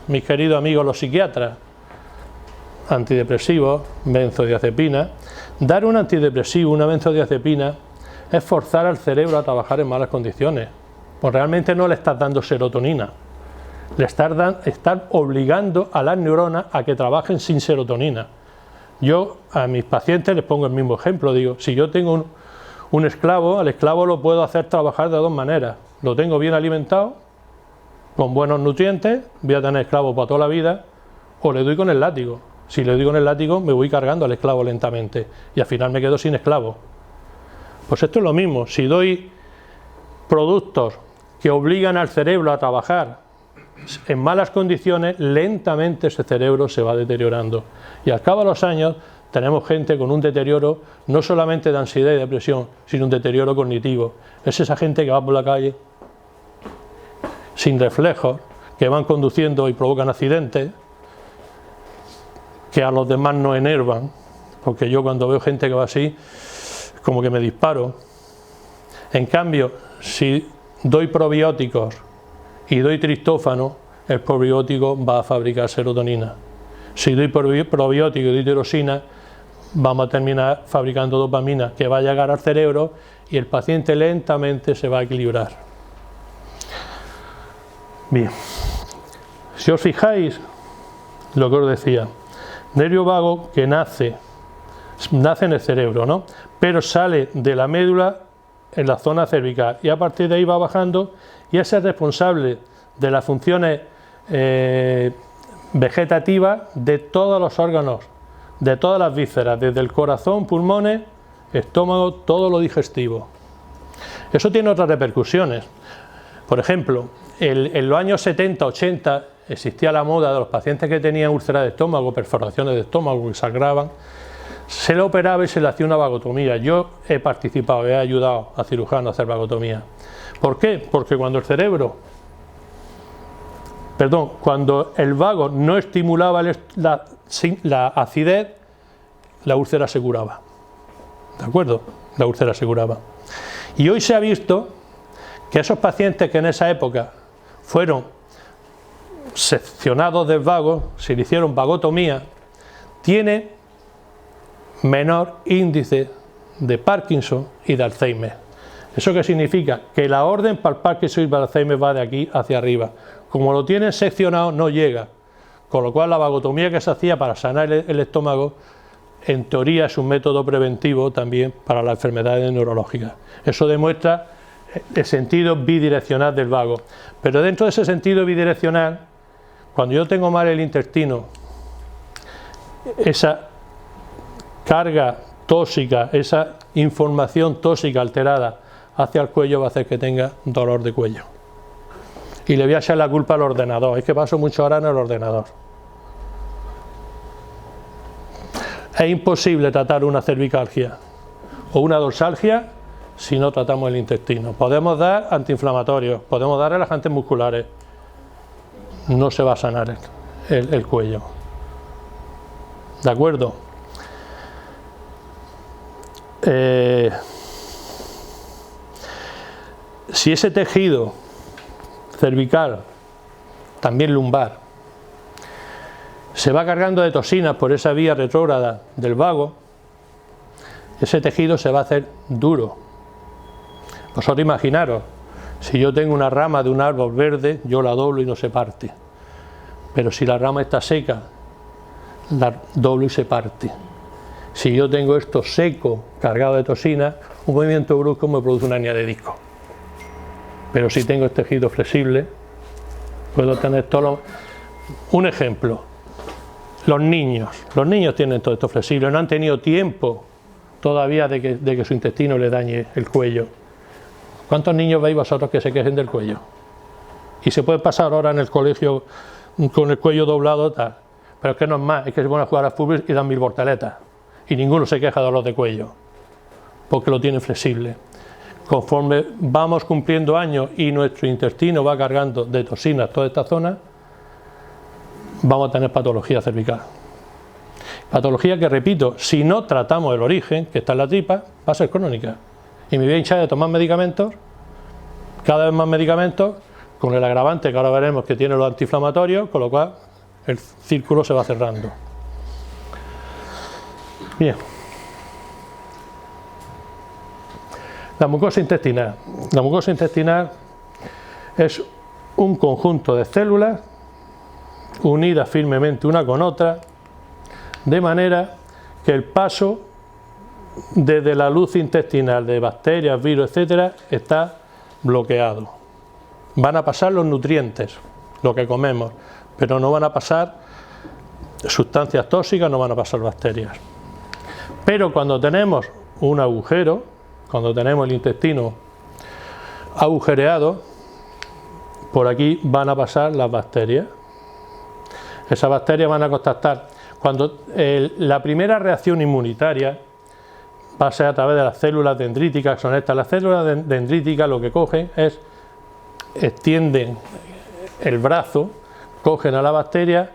Speaker 1: mis queridos amigos los psiquiatras? Antidepresivos, benzodiazepina. Dar un antidepresivo, una benzodiazepina, es forzar al cerebro a trabajar en malas condiciones. Pues realmente no le estás dando serotonina, le estás obligando a las neuronas a que trabajen sin serotonina. Yo a mis pacientes les pongo el mismo ejemplo, digo, si yo tengo un esclavo, al esclavo lo puedo hacer trabajar de dos maneras. Lo tengo bien alimentado, con buenos nutrientes, voy a tener esclavo para toda la vida, o le doy con el látigo. Si le doy con el látigo, me voy cargando al esclavo lentamente y al final me quedo sin esclavo. Pues esto es lo mismo, si doy productos que obligan al cerebro a trabajar en malas condiciones, lentamente ese cerebro se va deteriorando. Y al cabo de los años tenemos gente con un deterioro no solamente de ansiedad y depresión, sino un deterioro cognitivo. Es esa gente que va por la calle sin reflejos, que van conduciendo y provocan accidentes, que a los demás no enervan, porque yo cuando veo gente que va así, como que me disparo. En cambio, si doy probióticos y doy triptófano, el probiótico va a fabricar serotonina. Si doy probiótico y doy tirosina, vamos a terminar fabricando dopamina que va a llegar al cerebro y el paciente lentamente se va a equilibrar. Bien, si os fijáis, lo que os decía, nervio vago que nace en el cerebro, ¿no? Pero sale de la médula en la zona cervical y a partir de ahí va bajando y es el responsable de las funciones vegetativas de todos los órganos, de todas las vísceras, desde el corazón, pulmones, estómago, todo lo digestivo. Eso tiene otras repercusiones. Por ejemplo, en los años 70, 80 existía la moda de los pacientes que tenían úlceras de estómago, perforaciones de estómago que sangraban, se le operaba y se le hacía una vagotomía. Yo he participado, he ayudado a cirujanos a hacer vagotomía. ¿Por qué? Porque cuando el vago no estimulaba la acidez, la úlcera se curaba. ¿De acuerdo? La úlcera se curaba. Y hoy se ha visto que esos pacientes que en esa época fueron seccionados del vago, se le hicieron vagotomía, tienen menor índice de Parkinson y de Alzheimer. ¿Eso qué significa? Que la orden para el Parkinson y para el Alzheimer va de aquí hacia arriba. Como lo tienen seccionado, no llega. Con lo cual la vagotomía que se hacía para sanar el estómago, en teoría es un método preventivo también para las enfermedades neurológicas. Eso demuestra el sentido bidireccional del vago. Pero dentro de ese sentido bidireccional, cuando yo tengo mal el intestino, esa carga tóxica, esa información tóxica alterada hacia el cuello va a hacer que tenga dolor de cuello. Y le voy a echar la culpa al ordenador, es que paso mucho horas en el ordenador. Es imposible tratar una cervicalgia o una dorsalgia si no tratamos el intestino. Podemos dar antiinflamatorios, podemos dar relajantes musculares, no se va a sanar el cuello. ¿De acuerdo? Si ese tejido cervical, también lumbar, se va cargando de toxinas por esa vía retrógrada del vago, ese tejido se va a hacer duro. Vosotros imaginaros, si yo tengo una rama de un árbol verde, yo la doblo y no se parte. Pero si la rama está seca, la doblo y se parte. Si yo tengo esto seco, cargado de toxinas, un movimiento brusco me produce una hernia de disco. Pero si tengo este tejido flexible, puedo tener todo. Un ejemplo, los niños tienen todo esto flexible, no han tenido tiempo todavía de que su intestino le dañe el cuello. ¿Cuántos niños veis vosotros que se quejen del cuello? Y se puede pasar horas en el colegio con el cuello doblado, tal. Pero es que no es más, es que se van a jugar al fútbol y dan 1000 volteretas. Y ninguno se queja de dolor de cuello, porque lo tienen flexible. Conforme vamos cumpliendo años y nuestro intestino va cargando de toxinas toda esta zona, vamos a tener patología cervical. Patología que, repito, si no tratamos el origen, que está en la tripa, va a ser crónica. Y me voy a hinchar de tomar medicamentos, cada vez más medicamentos, con el agravante que ahora veremos que tiene los antiinflamatorios, con lo cual el círculo se va cerrando. Bien. La mucosa intestinal. La mucosa intestinal es un conjunto de células unidas firmemente una con otra, de manera que el paso desde la luz intestinal de bacterias, virus, etcétera, está bloqueado. Van a pasar los nutrientes, lo que comemos, pero no van a pasar sustancias tóxicas, no van a pasar bacterias. Pero cuando tenemos un agujero, cuando tenemos el intestino agujereado, por aquí van a pasar las bacterias. Esas bacterias van a contactar. Cuando la primera reacción inmunitaria va a ser a través de las células dendríticas, que son estas. Las células dendríticas lo que cogen es, extienden el brazo, cogen a la bacteria,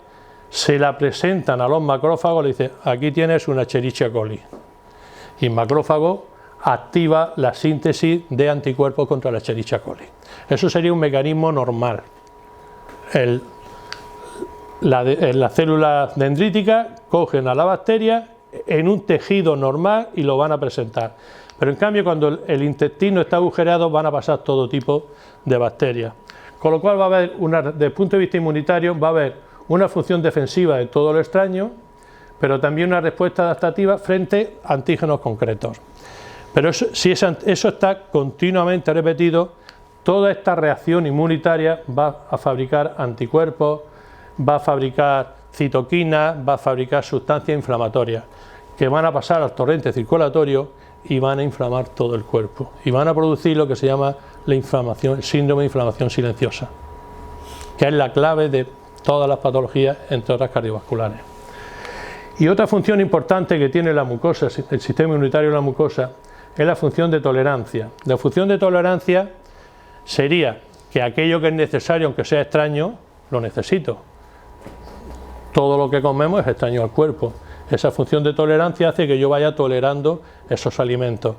Speaker 1: se la presentan a los macrófagos, le dicen, aquí tienes una Escherichia coli. Y el macrófago activa la síntesis de anticuerpos contra la Escherichia coli. Eso sería un mecanismo normal. Las células dendríticas cogen a la bacteria en un tejido normal y lo van a presentar. Pero en cambio, cuando el intestino está agujereado, van a pasar todo tipo de bacterias. Con lo cual va a haber, desde el punto de vista inmunitario, va a haber una función defensiva de todo lo extraño, pero también una respuesta adaptativa frente a antígenos concretos. Pero si eso está continuamente repetido, toda esta reacción inmunitaria va a fabricar anticuerpos, va a fabricar citoquinas, va a fabricar sustancias inflamatorias que van a pasar al torrente circulatorio y van a inflamar todo el cuerpo y van a producir lo que se llama la inflamación, el síndrome de inflamación silenciosa, que es la clave de todas las patologías, entre otras cardiovasculares. Y otra función importante que tiene la mucosa, el sistema inmunitario de la mucosa, es la función de tolerancia. La función de tolerancia sería que aquello que es necesario, aunque sea extraño, lo necesito. Todo lo que comemos es extraño al cuerpo. Esa función de tolerancia hace que yo vaya tolerando esos alimentos.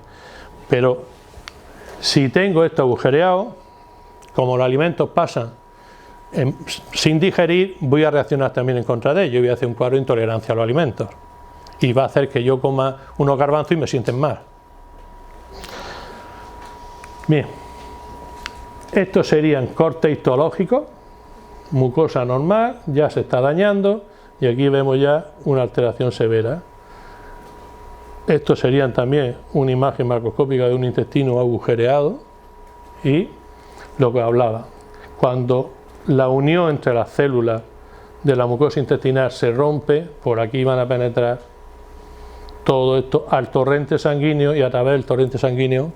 Speaker 1: Pero si tengo esto agujereado, como los alimentos pasan sin digerir, voy a reaccionar también en contra de ello y voy a hacer un cuadro de intolerancia a los alimentos. Y va a hacer que yo coma unos garbanzos y me sienten mal. Bien, estos serían cortes histológicos, mucosa normal, ya se está dañando y aquí vemos ya una alteración severa. Estos serían también una imagen macroscópica de un intestino agujereado y lo que hablaba, cuando la unión entre las células de la mucosa intestinal se rompe, por aquí van a penetrar todo esto al torrente sanguíneo y a través del torrente sanguíneo,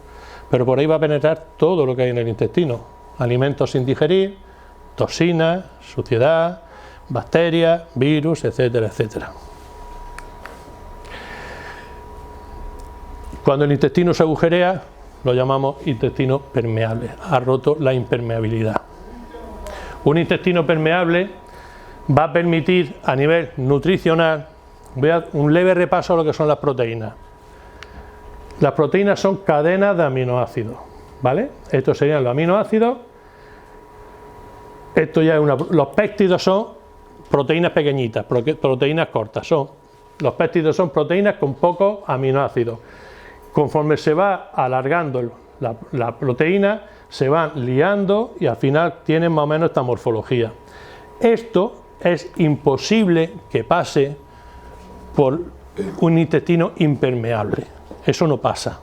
Speaker 1: pero por ahí va a penetrar todo lo que hay en el intestino, alimentos sin digerir, toxinas, suciedad, bacterias, virus, etcétera, etcétera. Cuando el intestino se agujerea, lo llamamos intestino permeable, ha roto la impermeabilidad. Un intestino permeable va a permitir a nivel nutricional, voy a dar un leve repaso a lo que son las proteínas. Las proteínas son cadenas de aminoácidos, ¿vale? Estos serían los aminoácidos. Esto ya es los péptidos son proteínas pequeñitas, proteínas cortas. Los péptidos son proteínas con pocos aminoácidos. Conforme se va alargando la proteína, se van liando y al final tienen más o menos esta morfología. Esto es imposible que pase por un intestino impermeable. Eso no pasa.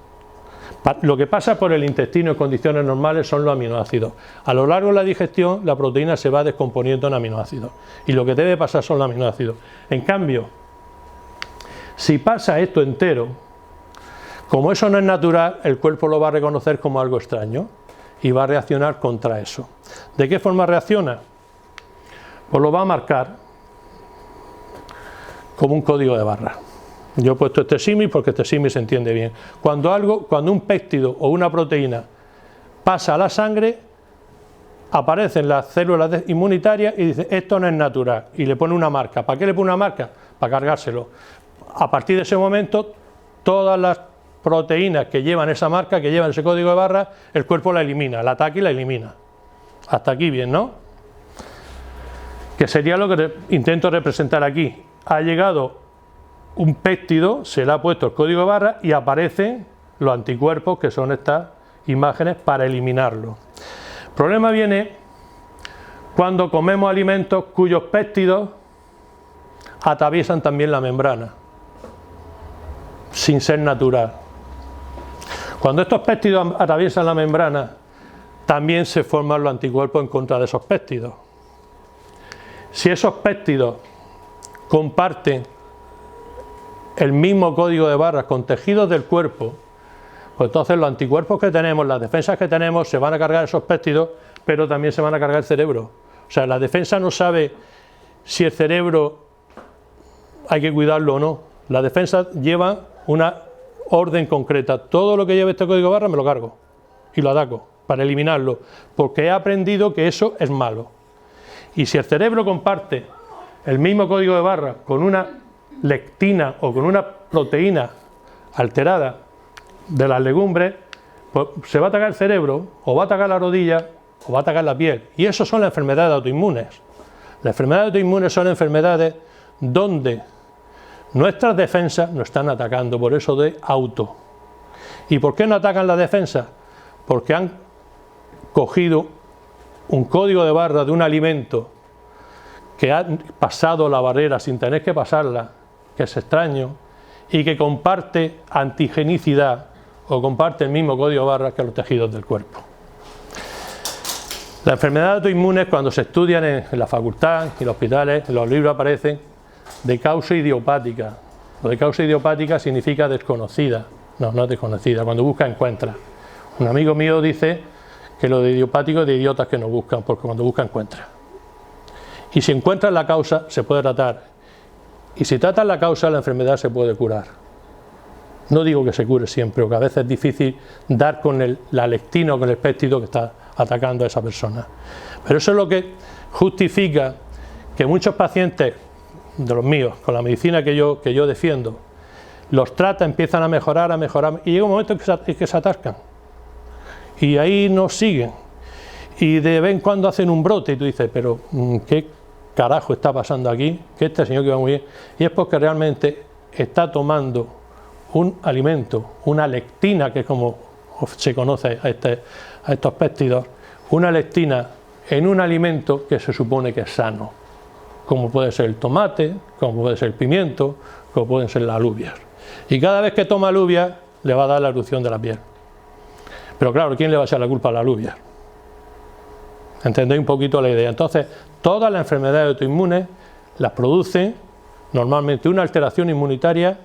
Speaker 1: Lo que pasa por el intestino en condiciones normales son los aminoácidos. A lo largo de la digestión, la proteína se va descomponiendo en aminoácidos. Y lo que debe pasar son los aminoácidos. En cambio, si pasa esto entero, como eso no es natural, el cuerpo lo va a reconocer como algo extraño y va a reaccionar contra eso. ¿De qué forma reacciona? Pues lo va a marcar como un código de barra. Yo he puesto este símil porque este símil se entiende bien. Cuando un péptido o una proteína pasa a la sangre, aparecen las células inmunitarias y dice esto no es natural y le pone una marca. ¿Para qué le pone una marca? Para cargárselo. A partir de ese momento, todas las proteínas que llevan esa marca, que llevan ese código de barra, el cuerpo la elimina, la ataca y la elimina. Hasta aquí bien, ¿no? Que sería lo que intento representar aquí. Ha llegado un péptido, se le ha puesto el código de barra y aparecen los anticuerpos, que son estas imágenes, para eliminarlo. El problema viene cuando comemos alimentos cuyos péptidos atraviesan también la membrana, sin ser natural. Cuando estos péptidos atraviesan la membrana, también se forman los anticuerpos en contra de esos péptidos. Si esos péptidos comparten el mismo código de barras con tejidos del cuerpo, pues entonces los anticuerpos que tenemos, las defensas que tenemos, se van a cargar esos péptidos, pero también se van a cargar el cerebro. O sea, la defensa no sabe si el cerebro hay que cuidarlo o no. La defensa lleva una orden concreta. Todo lo que lleve este código de barras me lo cargo y lo ataco para eliminarlo, porque he aprendido que eso es malo. Y si el cerebro comparte el mismo código de barras con una lectina o con una proteína alterada de las legumbres, pues se va a atacar el cerebro, o va a atacar la rodilla, o va a atacar la piel. Y eso son las enfermedades autoinmunes. Las enfermedades autoinmunes son enfermedades donde nuestras defensas nos están atacando, por eso de auto. ¿Y por qué no atacan las defensas? Porque han cogido un código de barra de un alimento que ha pasado la barrera sin tener que pasarla, que es extraño, y que comparte antigenicidad o comparte el mismo código de barras que los tejidos del cuerpo. Las enfermedades autoinmunes, cuando se estudian en la facultad y en los hospitales, en los libros aparecen de causa idiopática. Lo de causa idiopática significa desconocida. No, no es desconocida, cuando busca encuentra. Un amigo mío dice que lo de idiopático es de idiotas que no buscan, porque cuando busca encuentra. Y si encuentras la causa, se puede tratar. Y si tratas la causa, la enfermedad se puede curar. No digo que se cure siempre, porque a veces es difícil dar con la lectina o con el péptido que está atacando a esa persona. Pero eso es lo que justifica que muchos pacientes de los míos, con la medicina que yo defiendo, los trata, empiezan a mejorar, y llega un momento en que se atascan. Y ahí no siguen. Y de vez en cuando hacen un brote y tú dices, pero ¿qué carajo está pasando aquí? Que este señor que va muy bien. Y es porque realmente está tomando un alimento, una lectina, que es como se conoce a estos péptidos, una lectina en un alimento que se supone que es sano, como puede ser el tomate, como puede ser el pimiento, como pueden ser las alubias. Y cada vez que toma alubias le va a dar la erupción de la piel. Pero claro, ¿quién le va a echar la culpa a la alubia? ¿Entendéis un poquito la idea? Entonces, todas las enfermedades autoinmunes las produce normalmente una alteración inmunitaria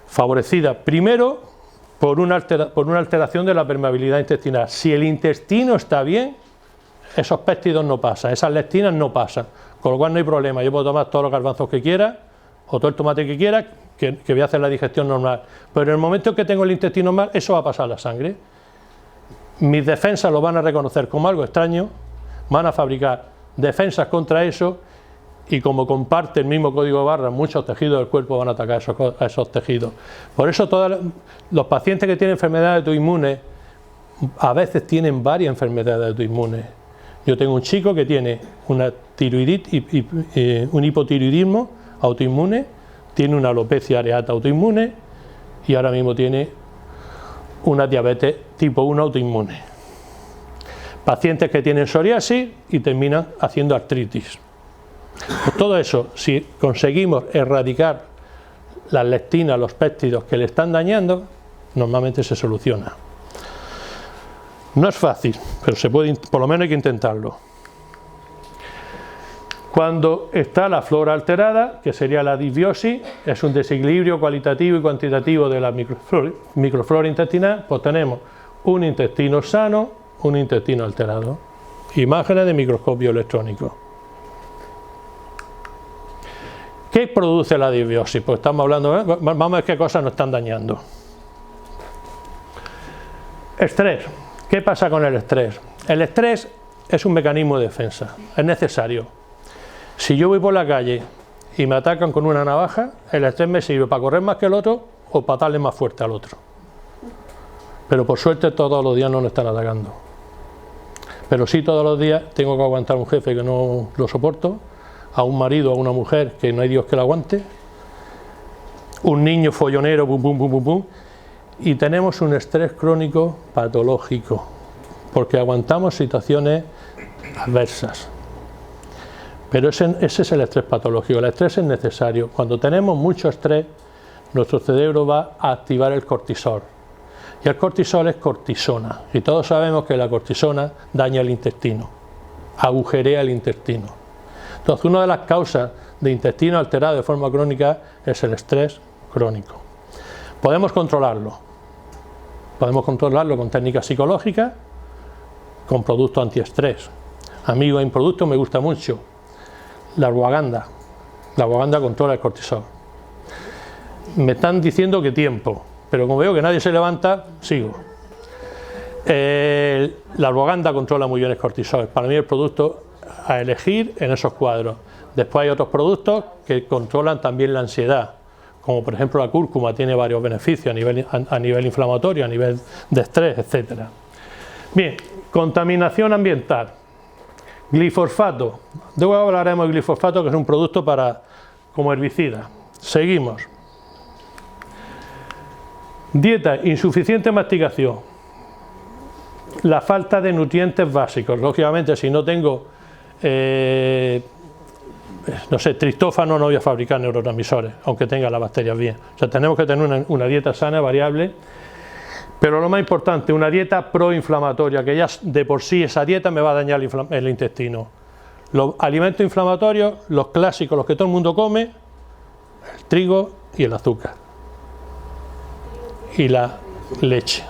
Speaker 1: favorecida primero por una alteración de la permeabilidad intestinal. Si el intestino está bien, esos péptidos no pasan, esas lectinas no pasan, con lo cual no hay problema. Yo puedo tomar todos los garbanzos que quiera o todo el tomate que quiera, que voy a hacer la digestión normal. Pero en el momento en que tengo el intestino mal, eso va a pasar a la sangre. Mis defensas lo van a reconocer como algo extraño, van a fabricar defensas contra eso, y como comparte el mismo código de barras, muchos tejidos del cuerpo van a atacar a esos tejidos. Por eso todos los pacientes que tienen enfermedades autoinmunes a veces tienen varias enfermedades autoinmunes. Yo tengo un chico que tiene una tiroiditis, un hipotiroidismo autoinmune, tiene una alopecia areata autoinmune y ahora mismo tiene una diabetes tipo 1 autoinmune. Pacientes que tienen psoriasis y terminan haciendo artritis. Pues todo eso, si conseguimos erradicar las lectinas, los péptidos que le están dañando, normalmente se soluciona. No es fácil, pero se puede, por lo menos hay que intentarlo. Cuando está la flora alterada, que sería la disbiosis, es un desequilibrio cualitativo y cuantitativo de la microflora intestinal, pues tenemos un intestino sano, un intestino alterado. Imágenes de microscopio electrónico. ¿Qué produce la disbiosis? Pues estamos hablando, vamos a ver qué cosas nos están dañando. Estrés. ¿Qué pasa con el estrés? El estrés es un mecanismo de defensa, es necesario. Si yo voy por la calle y me atacan con una navaja, el estrés me sirve para correr más que el otro o para darle más fuerte al otro. Pero por suerte todos los días no nos están atacando. Pero sí todos los días tengo que aguantar a un jefe que no lo soporto, a un marido, a una mujer que no hay Dios que la aguante, un niño follonero, pum, pum, pum, pum, pum, y tenemos un estrés crónico patológico, porque aguantamos situaciones adversas. Pero ese es el estrés patológico. El estrés es necesario. Cuando tenemos mucho estrés, nuestro cerebro va a activar el cortisol. Y el cortisol es cortisona. Y todos sabemos que la cortisona daña el intestino, agujerea el intestino. Entonces, una de las causas de intestino alterado de forma crónica es el estrés crónico. Podemos controlarlo. Podemos controlarlo con técnicas psicológicas, con productos antiestrés. A mí hay un producto que me gusta mucho, la ashwagandha. La ashwagandha controla el cortisol. Me están diciendo que tiempo, pero como veo que nadie se levanta, sigo. La ashwagandha controla muy bien el cortisol. Para mí el producto a elegir en esos cuadros. Después hay otros productos que controlan también la ansiedad, como por ejemplo la cúrcuma, tiene varios beneficios a nivel inflamatorio, a nivel de estrés, etc. Bien, contaminación ambiental. Glifosfato. Luego hablaremos de glifosfato, que es un producto como herbicida. Seguimos. Dieta, insuficiente masticación. La falta de nutrientes básicos. Lógicamente, si no tengo no sé, triptófano, no voy a fabricar neurotransmisores, aunque tenga las bacterias bien. O sea, tenemos que tener una dieta sana, variable, pero lo más importante, una dieta proinflamatoria, que ya de por sí esa dieta me va a dañar el intestino. Los alimentos inflamatorios, los clásicos, los que todo el mundo come, el trigo y el azúcar. Y la leche.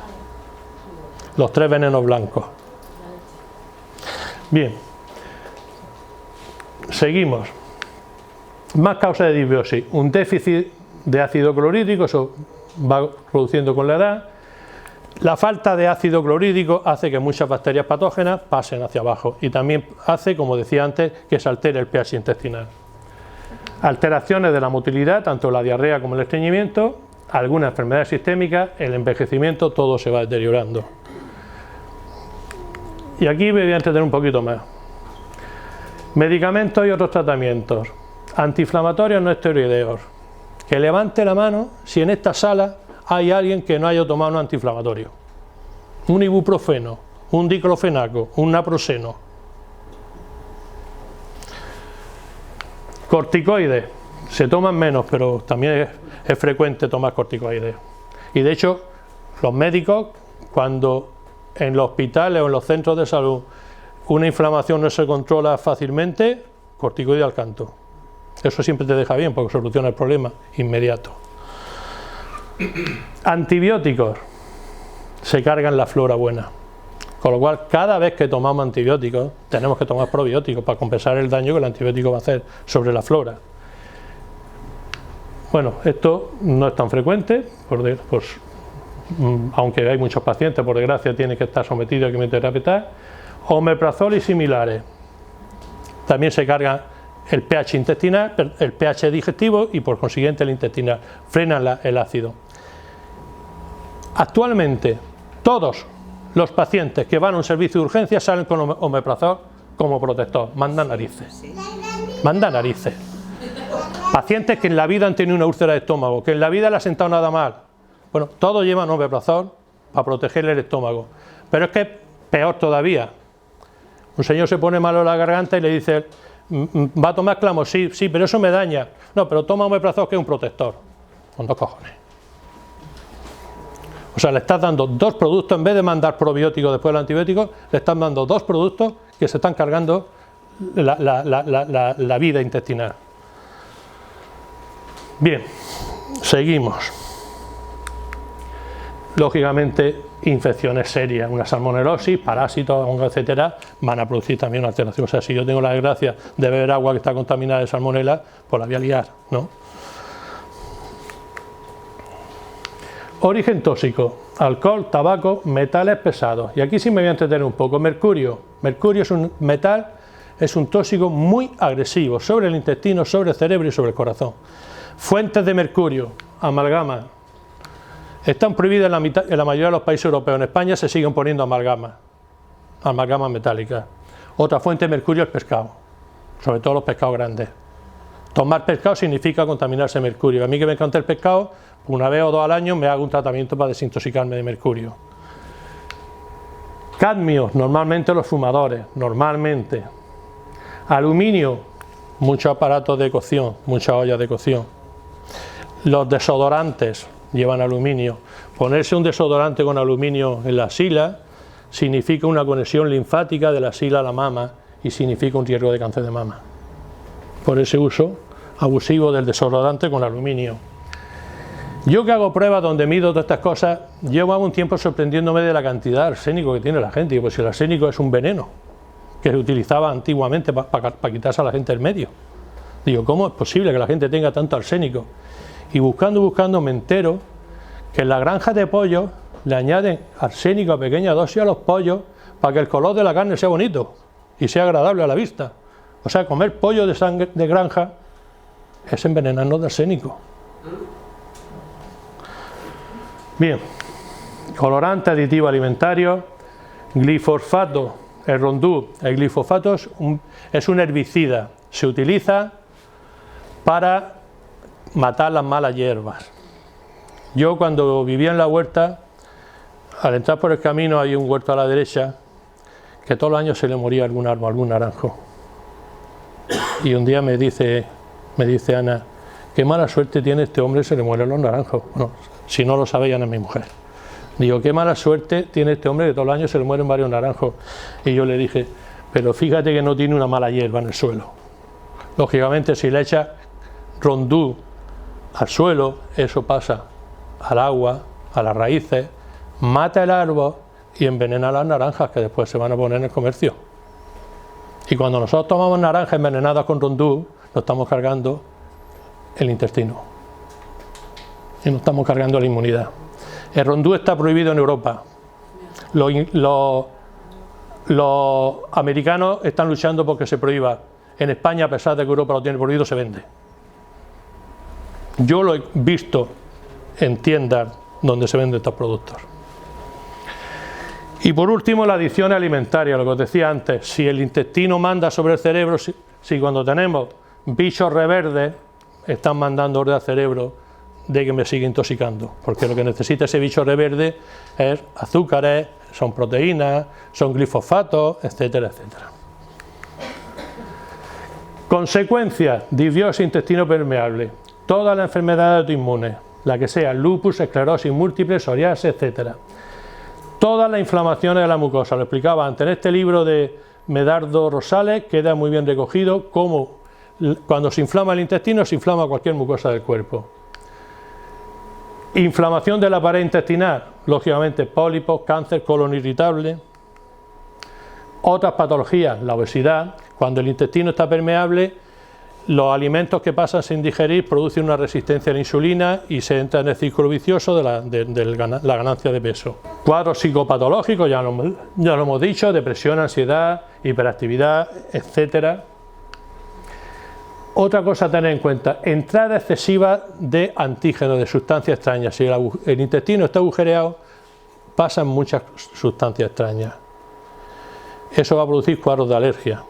Speaker 1: Los 3 venenos blancos. Bien. Seguimos. Más causas de disbiosis. Un déficit de ácido clorhídrico, eso va produciendo con la edad. La falta de ácido clorhídrico hace que muchas bacterias patógenas pasen hacia abajo y también hace, como decía antes, que se altere el pH intestinal. Alteraciones de la motilidad, tanto la diarrea como el estreñimiento, algunas enfermedades sistémicas, el envejecimiento, todo se va deteriorando. Y aquí me voy a entretener un poquito más. Medicamentos y otros tratamientos. Antiinflamatorios no esteroideos. Que levante la mano si en esta sala hay alguien que no haya tomado un antiinflamatorio. Un ibuprofeno, un diclofenaco, un naproxeno. Corticoides. Se toman menos, pero también es frecuente tomar corticoides. Y de hecho, los médicos, cuando en los hospitales o en los centros de salud una inflamación no se controla fácilmente, corticoide al canto. Eso siempre te deja bien porque soluciona el problema inmediato. Antibióticos se cargan la flora buena. Con lo cual, cada vez que tomamos antibióticos, tenemos que tomar probióticos para compensar el daño que el antibiótico va a hacer sobre la flora. Bueno, esto no es tan frecuente, aunque hay muchos pacientes, por desgracia, tienen que estar sometidos a quimioterapia. Omeprazol y similares. También se carga el pH intestinal, el pH digestivo y por consiguiente el intestinal. Frenan el ácido. Actualmente, todos los pacientes que van a un servicio de urgencia salen con omeprazol como protector, manda narices. Manda narices. Pacientes que en la vida han tenido una úlcera de estómago, que en la vida le ha sentado nada mal. Bueno, todos llevan omeprazol para protegerle el estómago. Pero es que peor todavía. Un señor se pone malo en la garganta y le dice, ¿va a tomar clamo? Sí, sí, pero eso me daña. No, pero toma omeprazol, que es un protector. Con 2 cojones. O sea, le estás dando 2 productos, en vez de mandar probióticos después del antibiótico, le estás dando 2 productos que se están cargando la vida intestinal. Bien, seguimos. Lógicamente, infecciones serias, una salmonelosis, parásitos, hongos, etcétera, van a producir también una alteración. O sea, si yo tengo la desgracia de beber agua que está contaminada de salmonela, pues la voy a liar, ¿no? Origen tóxico: alcohol, tabaco, metales pesados. Y aquí sí me voy a entretener un poco. Mercurio. Mercurio es un metal, es un tóxico muy agresivo sobre el intestino, sobre el cerebro y sobre el corazón. Fuentes de mercurio: amalgama. Están prohibidas en la mayoría de los países europeos. En España se siguen poniendo amalgamas metálicas. Otra fuente de mercurio es el pescado, sobre todo los pescados grandes. Tomar pescado significa contaminarse de mercurio. A mí que me encanta el pescado, una vez o 2 al año me hago un tratamiento para desintoxicarme de mercurio. Cadmio, normalmente los fumadores, normalmente. Aluminio, muchos aparatos de cocción, muchas ollas de cocción. Los desodorantes llevan aluminio. Ponerse un desodorante con aluminio en la axila significa una conexión linfática de la axila a la mama y significa un riesgo de cáncer de mama. Por ese uso abusivo del desodorante con aluminio. Yo que hago pruebas donde mido todas estas cosas, llevo un tiempo sorprendiéndome de la cantidad de arsénico que tiene la gente. Y pues si el arsénico es un veneno que se utilizaba antiguamente para quitarse a la gente del medio. Digo, ¿cómo es posible que la gente tenga tanto arsénico? Y buscando me entero que en las granjas de pollos le añaden arsénico a pequeña dosis a los pollos para que el color de la carne sea bonito y sea agradable a la vista. O sea, comer pollo de sangre de granja es envenenarnos de arsénico. Bien, colorante, aditivo alimentario, glifosfato, el rondú. El glifosato es un herbicida, se utiliza para matar las malas hierbas. Yo cuando vivía en la huerta, al entrar por el camino hay un huerto a la derecha, que todos los años se le moría algún árbol, algún naranjo. Y un día me dice Ana, qué mala suerte tiene este hombre, se le mueren los naranjos. Bueno, si no lo sabéis, Ana es mi mujer. Digo, qué mala suerte tiene este hombre, que todos los años se le mueren varios naranjos. Y yo le dije, pero fíjate que no tiene una mala hierba en el suelo. Lógicamente, si le echa rondú al suelo, eso pasa al agua, a las raíces, mata el árbol y envenena las naranjas que después se van a poner en el comercio. Y cuando nosotros tomamos naranjas envenenadas con rondú, nos estamos cargando el intestino y nos estamos cargando la inmunidad. El rondú está prohibido en Europa. Los americanos están luchando porque se prohíba. En España, a pesar de que Europa lo tiene prohibido, se vende. Yo lo he visto en tiendas donde se venden estos productos. Y por último, la adicción alimentaria, lo que os decía antes. Si el intestino manda sobre el cerebro, si cuando tenemos bichos reverdes, están mandando orden al cerebro de que me siga intoxicando, porque lo que necesita ese bicho reverde es azúcares, son proteínas, son glifosatos, etcétera, etcétera. Consecuencias: disbiosis, intestino permeable, todas las enfermedades autoinmunes, la que sea, lupus, esclerosis múltiple, psoriasis, etcétera. Todas las inflamaciones de la mucosa, lo explicaba antes en este libro de Medardo Rosales, queda muy bien recogido cómo cuando se inflama el intestino se inflama cualquier mucosa del cuerpo. Inflamación de la pared intestinal, lógicamente pólipos, cáncer, colon irritable. Otras patologías, la obesidad. Cuando el intestino está permeable, los alimentos que pasan sin digerir producen una resistencia a la insulina y se entra en el círculo vicioso de la ganancia de peso. Cuadros psicopatológicos, ya lo hemos dicho, depresión, ansiedad, hiperactividad, etcétera. Otra cosa a tener en cuenta, entrada excesiva de antígenos, de sustancias extrañas. Si el intestino está agujereado, pasan muchas sustancias extrañas. Eso va a producir cuadros de alergia.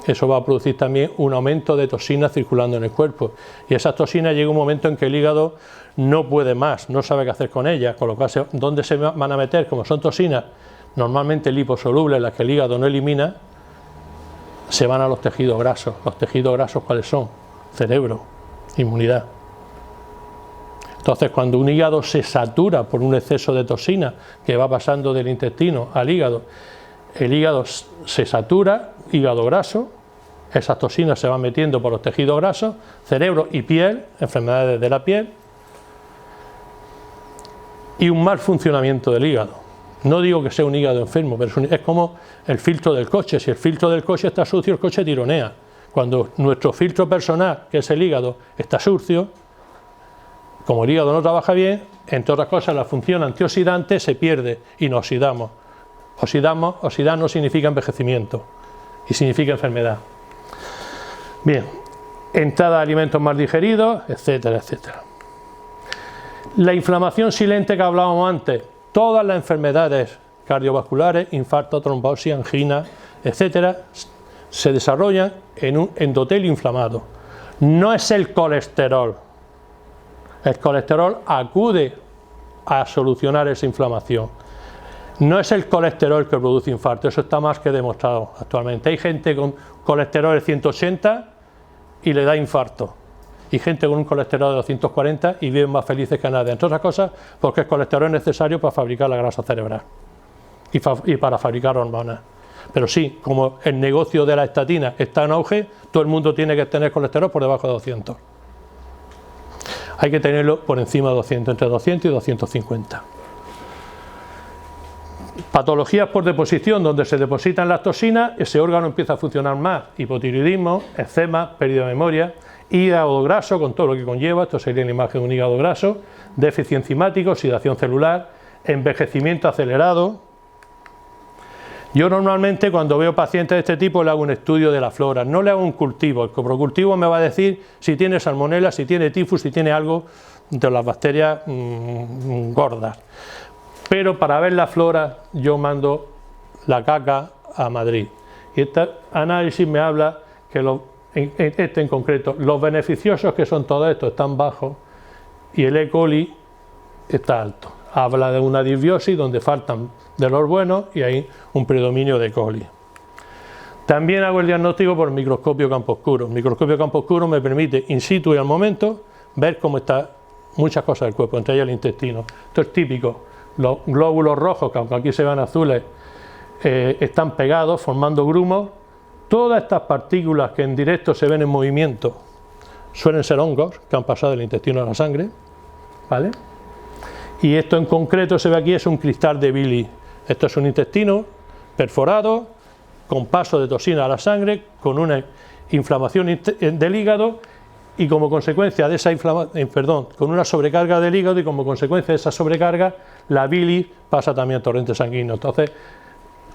Speaker 1: Eso va a producir también un aumento de toxinas circulando en el cuerpo. Y esas toxinas llega un momento en que el hígado no puede más, no sabe qué hacer con ellas, con lo cual, ¿dónde se van a meter? Como son toxinas normalmente liposolubles, las que el hígado no elimina, se van a los tejidos grasos. ¿Los tejidos grasos cuáles son? Cerebro, inmunidad. Entonces, cuando un hígado se satura por un exceso de toxina que va pasando del intestino al hígado, el hígado se satura, hígado graso, esas toxinas se van metiendo por los tejidos grasos, cerebro y piel, enfermedades de la piel, y un mal funcionamiento del hígado. No digo que sea un hígado enfermo, pero es como el filtro del coche. Si el filtro del coche está sucio, el coche tironea. Cuando nuestro filtro personal, que es el hígado, está sucio, como el hígado no trabaja bien, entre otras cosas la función antioxidante se pierde y nos oxidamos. Oxidar no significa envejecimiento y significa enfermedad. Bien, entrada de alimentos mal digeridos, etcétera, etcétera. La inflamación silente que hablábamos antes, todas las enfermedades cardiovasculares, infarto, trombosis, angina, etcétera, se desarrollan en un endotelio inflamado. No es el colesterol. El colesterol acude a solucionar esa inflamación. No es el colesterol que produce infarto, eso está más que demostrado actualmente. Hay gente con colesterol de 180 y le da infarto. Y gente con un colesterol de 240 y viven más felices que nadie. Entre otras cosas, porque el colesterol es necesario para fabricar la grasa cerebral y para fabricar hormonas. Pero sí, como el negocio de la estatina está en auge, todo el mundo tiene que tener colesterol por debajo de 200. Hay que tenerlo por encima de 200, entre 200 y 250. Patologías por deposición, donde se depositan las toxinas, ese órgano empieza a funcionar más. Hipotiroidismo, eczema, pérdida de memoria, hígado graso, con todo lo que conlleva, esto sería la imagen de un hígado graso, déficit enzimático, oxidación celular, envejecimiento acelerado. Yo normalmente cuando veo pacientes de este tipo le hago un estudio de la flora, no le hago un cultivo. El coprocultivo me va a decir si tiene salmonela, si tiene tifus, si tiene algo de las bacterias gordas. Pero para ver la flora yo mando la caca a Madrid. Y este análisis me habla que en concreto, los beneficiosos que son todos estos están bajos y el E. coli está alto. Habla de una disbiosis donde faltan de los buenos y hay un predominio de E. coli. También hago el diagnóstico por microscopio campo oscuro. El microscopio campo oscuro me permite in situ y al momento ver cómo están muchas cosas del cuerpo, entre ellas el intestino. Esto es típico. Los glóbulos rojos, que aunque aquí se ven azules, están pegados formando grumos. Todas estas partículas que en directo se ven en movimiento suelen ser hongos que han pasado del intestino a la sangre, ¿vale? Y esto en concreto se ve aquí, es un cristal de bilis. Esto es un intestino perforado, con paso de toxina a la sangre, con una inflamación del hígado y como consecuencia de esa con una sobrecarga del hígado y como consecuencia de esa sobrecarga, la bilis pasa también al torrente sanguíneo. Entonces,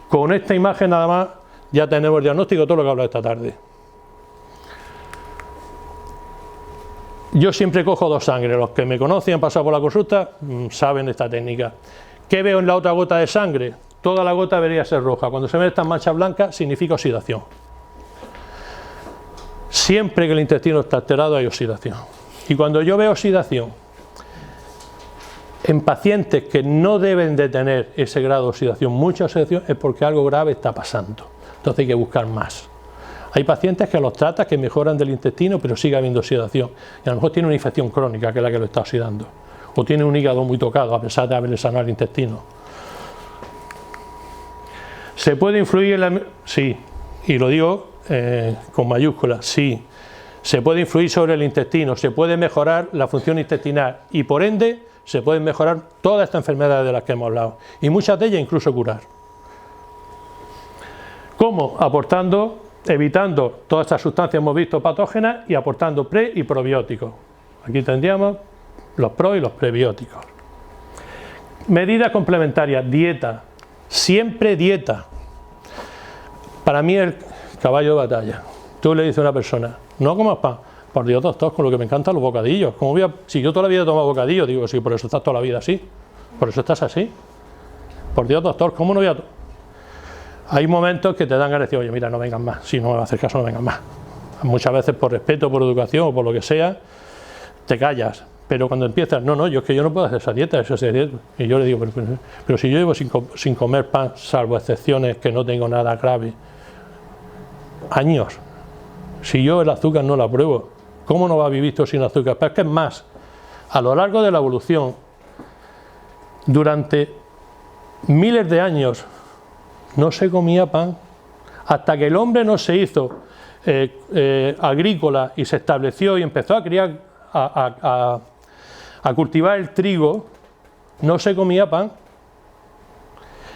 Speaker 1: con esta imagen nada más ya tenemos el diagnóstico de todo lo que he hablado esta tarde. Yo siempre cojo dos sangres, los que me conocen, han pasado por la consulta, saben esta técnica. ¿Qué veo en la otra gota de sangre? Toda la gota debería ser roja. Cuando se ven estas manchas blancas significa oxidación. Siempre que el intestino está alterado hay oxidación. Y cuando yo veo oxidación en pacientes que no deben de tener ese grado de oxidación, mucha oxidación, es porque algo grave está pasando. Entonces hay que buscar más. Hay pacientes que los tratas que mejoran del intestino pero sigue habiendo oxidación. Y a lo mejor tiene una infección crónica que es la que lo está oxidando. O tiene un hígado muy tocado a pesar de haberle sanado el intestino. ¿Se puede influir en la...? Sí, y lo digo con mayúsculas, sí. Se puede influir sobre el intestino, se puede mejorar la función intestinal y por ende se pueden mejorar todas estas enfermedades de las que hemos hablado. Y muchas de ellas incluso curar. ¿Cómo? Aportando, evitando todas estas sustancias hemos visto patógenas y aportando pre y probióticos. Aquí tendríamos los pro y los prebióticos. Medidas complementarias, dieta, siempre dieta. Para mí el caballo de batalla. Tú le dices a una persona, no comas pan. Por Dios, doctor, con lo que me encantan los bocadillos. Si yo toda la vida he tomado bocadillos, digo, sí, por eso estás toda la vida así. Por eso estás así. Por Dios, doctor, ¿cómo no voy a...? Hay momentos que te dan ganas de decir, oye, mira, no vengas más, si no me va a hacer caso, no vengas más. Muchas veces por respeto, por educación o por lo que sea, te callas. Pero cuando empiezas, no, yo es que yo no puedo hacer esa dieta, y yo le digo, pero si yo llevo sin comer pan, salvo excepciones que no tengo nada grave, años, si yo el azúcar no la pruebo, ¿cómo no va a vivir esto sin azúcar? Pero es que es más, a lo largo de la evolución, durante miles de años, no se comía pan, hasta que el hombre no se hizo agrícola y se estableció y empezó a criar, a cultivar el trigo, no se comía pan.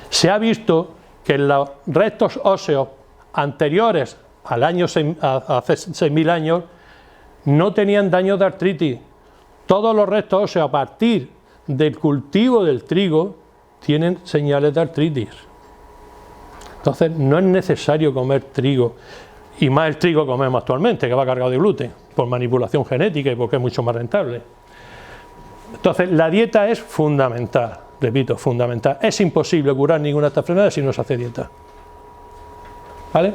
Speaker 1: Se ha visto que en los restos óseos anteriores al año hace 6.000 años no tenían daño de artritis. Todos los restos óseos a partir del cultivo del trigo tienen señales de artritis. Entonces no es necesario comer trigo, y más el trigo que comemos actualmente, que va cargado de gluten, por manipulación genética y porque es mucho más rentable. Entonces la dieta es fundamental, repito, fundamental. Es imposible curar ninguna de estas enfermedades si no se hace dieta. ¿Vale?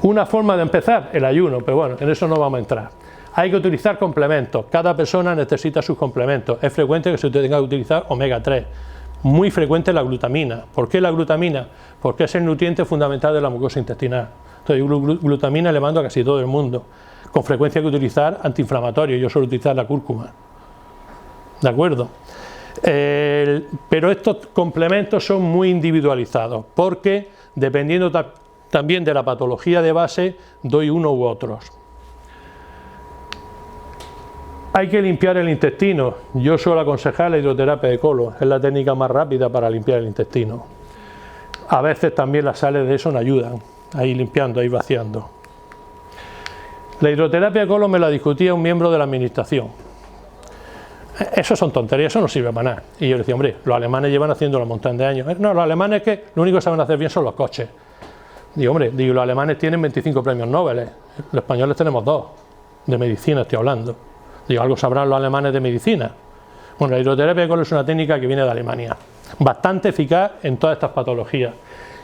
Speaker 1: Una forma de empezar, el ayuno, pero bueno, en eso no vamos a entrar. Hay que utilizar complementos, cada persona necesita sus complementos. Es frecuente que se tenga que utilizar omega 3, muy frecuente la glutamina. ¿Por qué la glutamina? Porque es el nutriente fundamental de la mucosa intestinal. Entonces glutamina le mando a casi todo el mundo. Con frecuencia hay que utilizar antiinflamatorios, yo suelo utilizar la cúrcuma. ¿De acuerdo? Pero estos complementos son muy individualizados, porque dependiendo también de la patología de base, doy uno u otros. Hay que limpiar el intestino. Yo suelo aconsejar la hidroterapia de colon, es la técnica más rápida para limpiar el intestino. A veces también las sales de eso nos ayudan, ahí limpiando, ahí vaciando. La hidroterapia de colon me la discutía un miembro de la administración. Eso son tonterías, eso no sirve para nada. Y yo le decía, hombre, los alemanes llevan haciéndolo un montón de años. No, los alemanes que lo único que saben hacer bien son los coches. Digo, hombre, los alemanes tienen 25 premios Nobel, los españoles tenemos 2, de medicina estoy hablando. Digo, algo sabrán los alemanes de medicina. Bueno, la hidroterapia de colon es una técnica que viene de Alemania, bastante eficaz en todas estas patologías.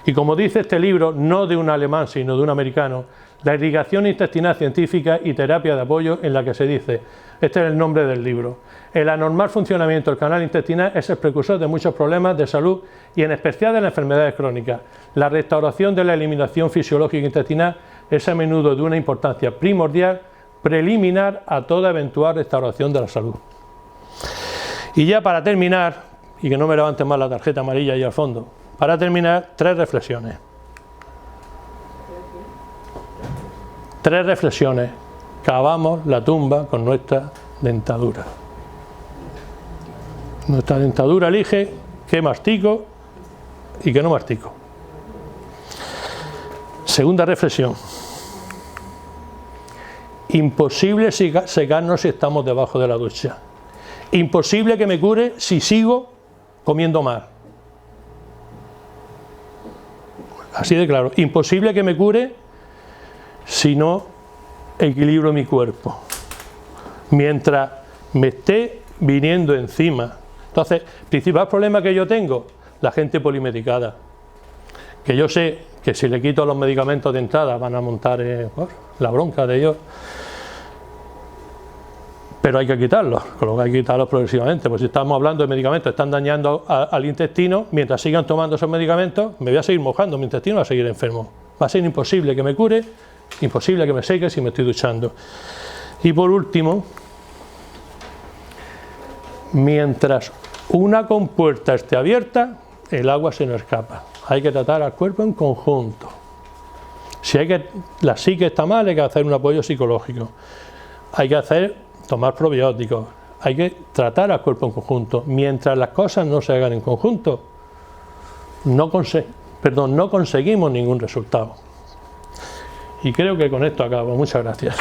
Speaker 1: Y como dice este libro, no de un alemán, sino de un americano, la irrigación intestinal científica y terapia de apoyo, en la que se dice, este es el nombre del libro, el anormal funcionamiento del canal intestinal es el precursor de muchos problemas de salud y en especial de las enfermedades crónicas. La restauración de la eliminación fisiológica intestinal es a menudo de una importancia primordial, preliminar a toda eventual restauración de la salud. Y ya para terminar, y que no me levanten más la tarjeta amarilla ahí al fondo, para terminar, 3 reflexiones. 3 reflexiones. Cavamos la tumba con nuestra dentadura. Nuestra dentadura elige qué mastico y qué no mastico. Segunda reflexión. Imposible secarnos si estamos debajo de la ducha. Imposible que me cure si sigo comiendo mal. Así de claro. Imposible que me cure si no equilibro mi cuerpo. Mientras me esté viniendo encima. Entonces, principal problema que yo tengo, la gente polimedicada. Que yo sé que si le quito los medicamentos de entrada van a montar la bronca de ellos. Pero hay que quitarlos, con lo que hay que quitarlos progresivamente, pues si estamos hablando de medicamentos que están dañando al intestino, mientras sigan tomando esos medicamentos, me voy a seguir mojando, mi intestino va a seguir enfermo. Va a ser imposible que me cure, imposible que me seque si me estoy duchando. Y por último, mientras una compuerta esté abierta, el agua se nos escapa. Hay que tratar al cuerpo en conjunto. Si la psique está mal, hay que hacer un apoyo psicológico. Hay que tomar probióticos. Hay que tratar al cuerpo en conjunto. Mientras las cosas no se hagan en conjunto, no conseguimos ningún resultado. Y creo que con esto acabo. Muchas gracias.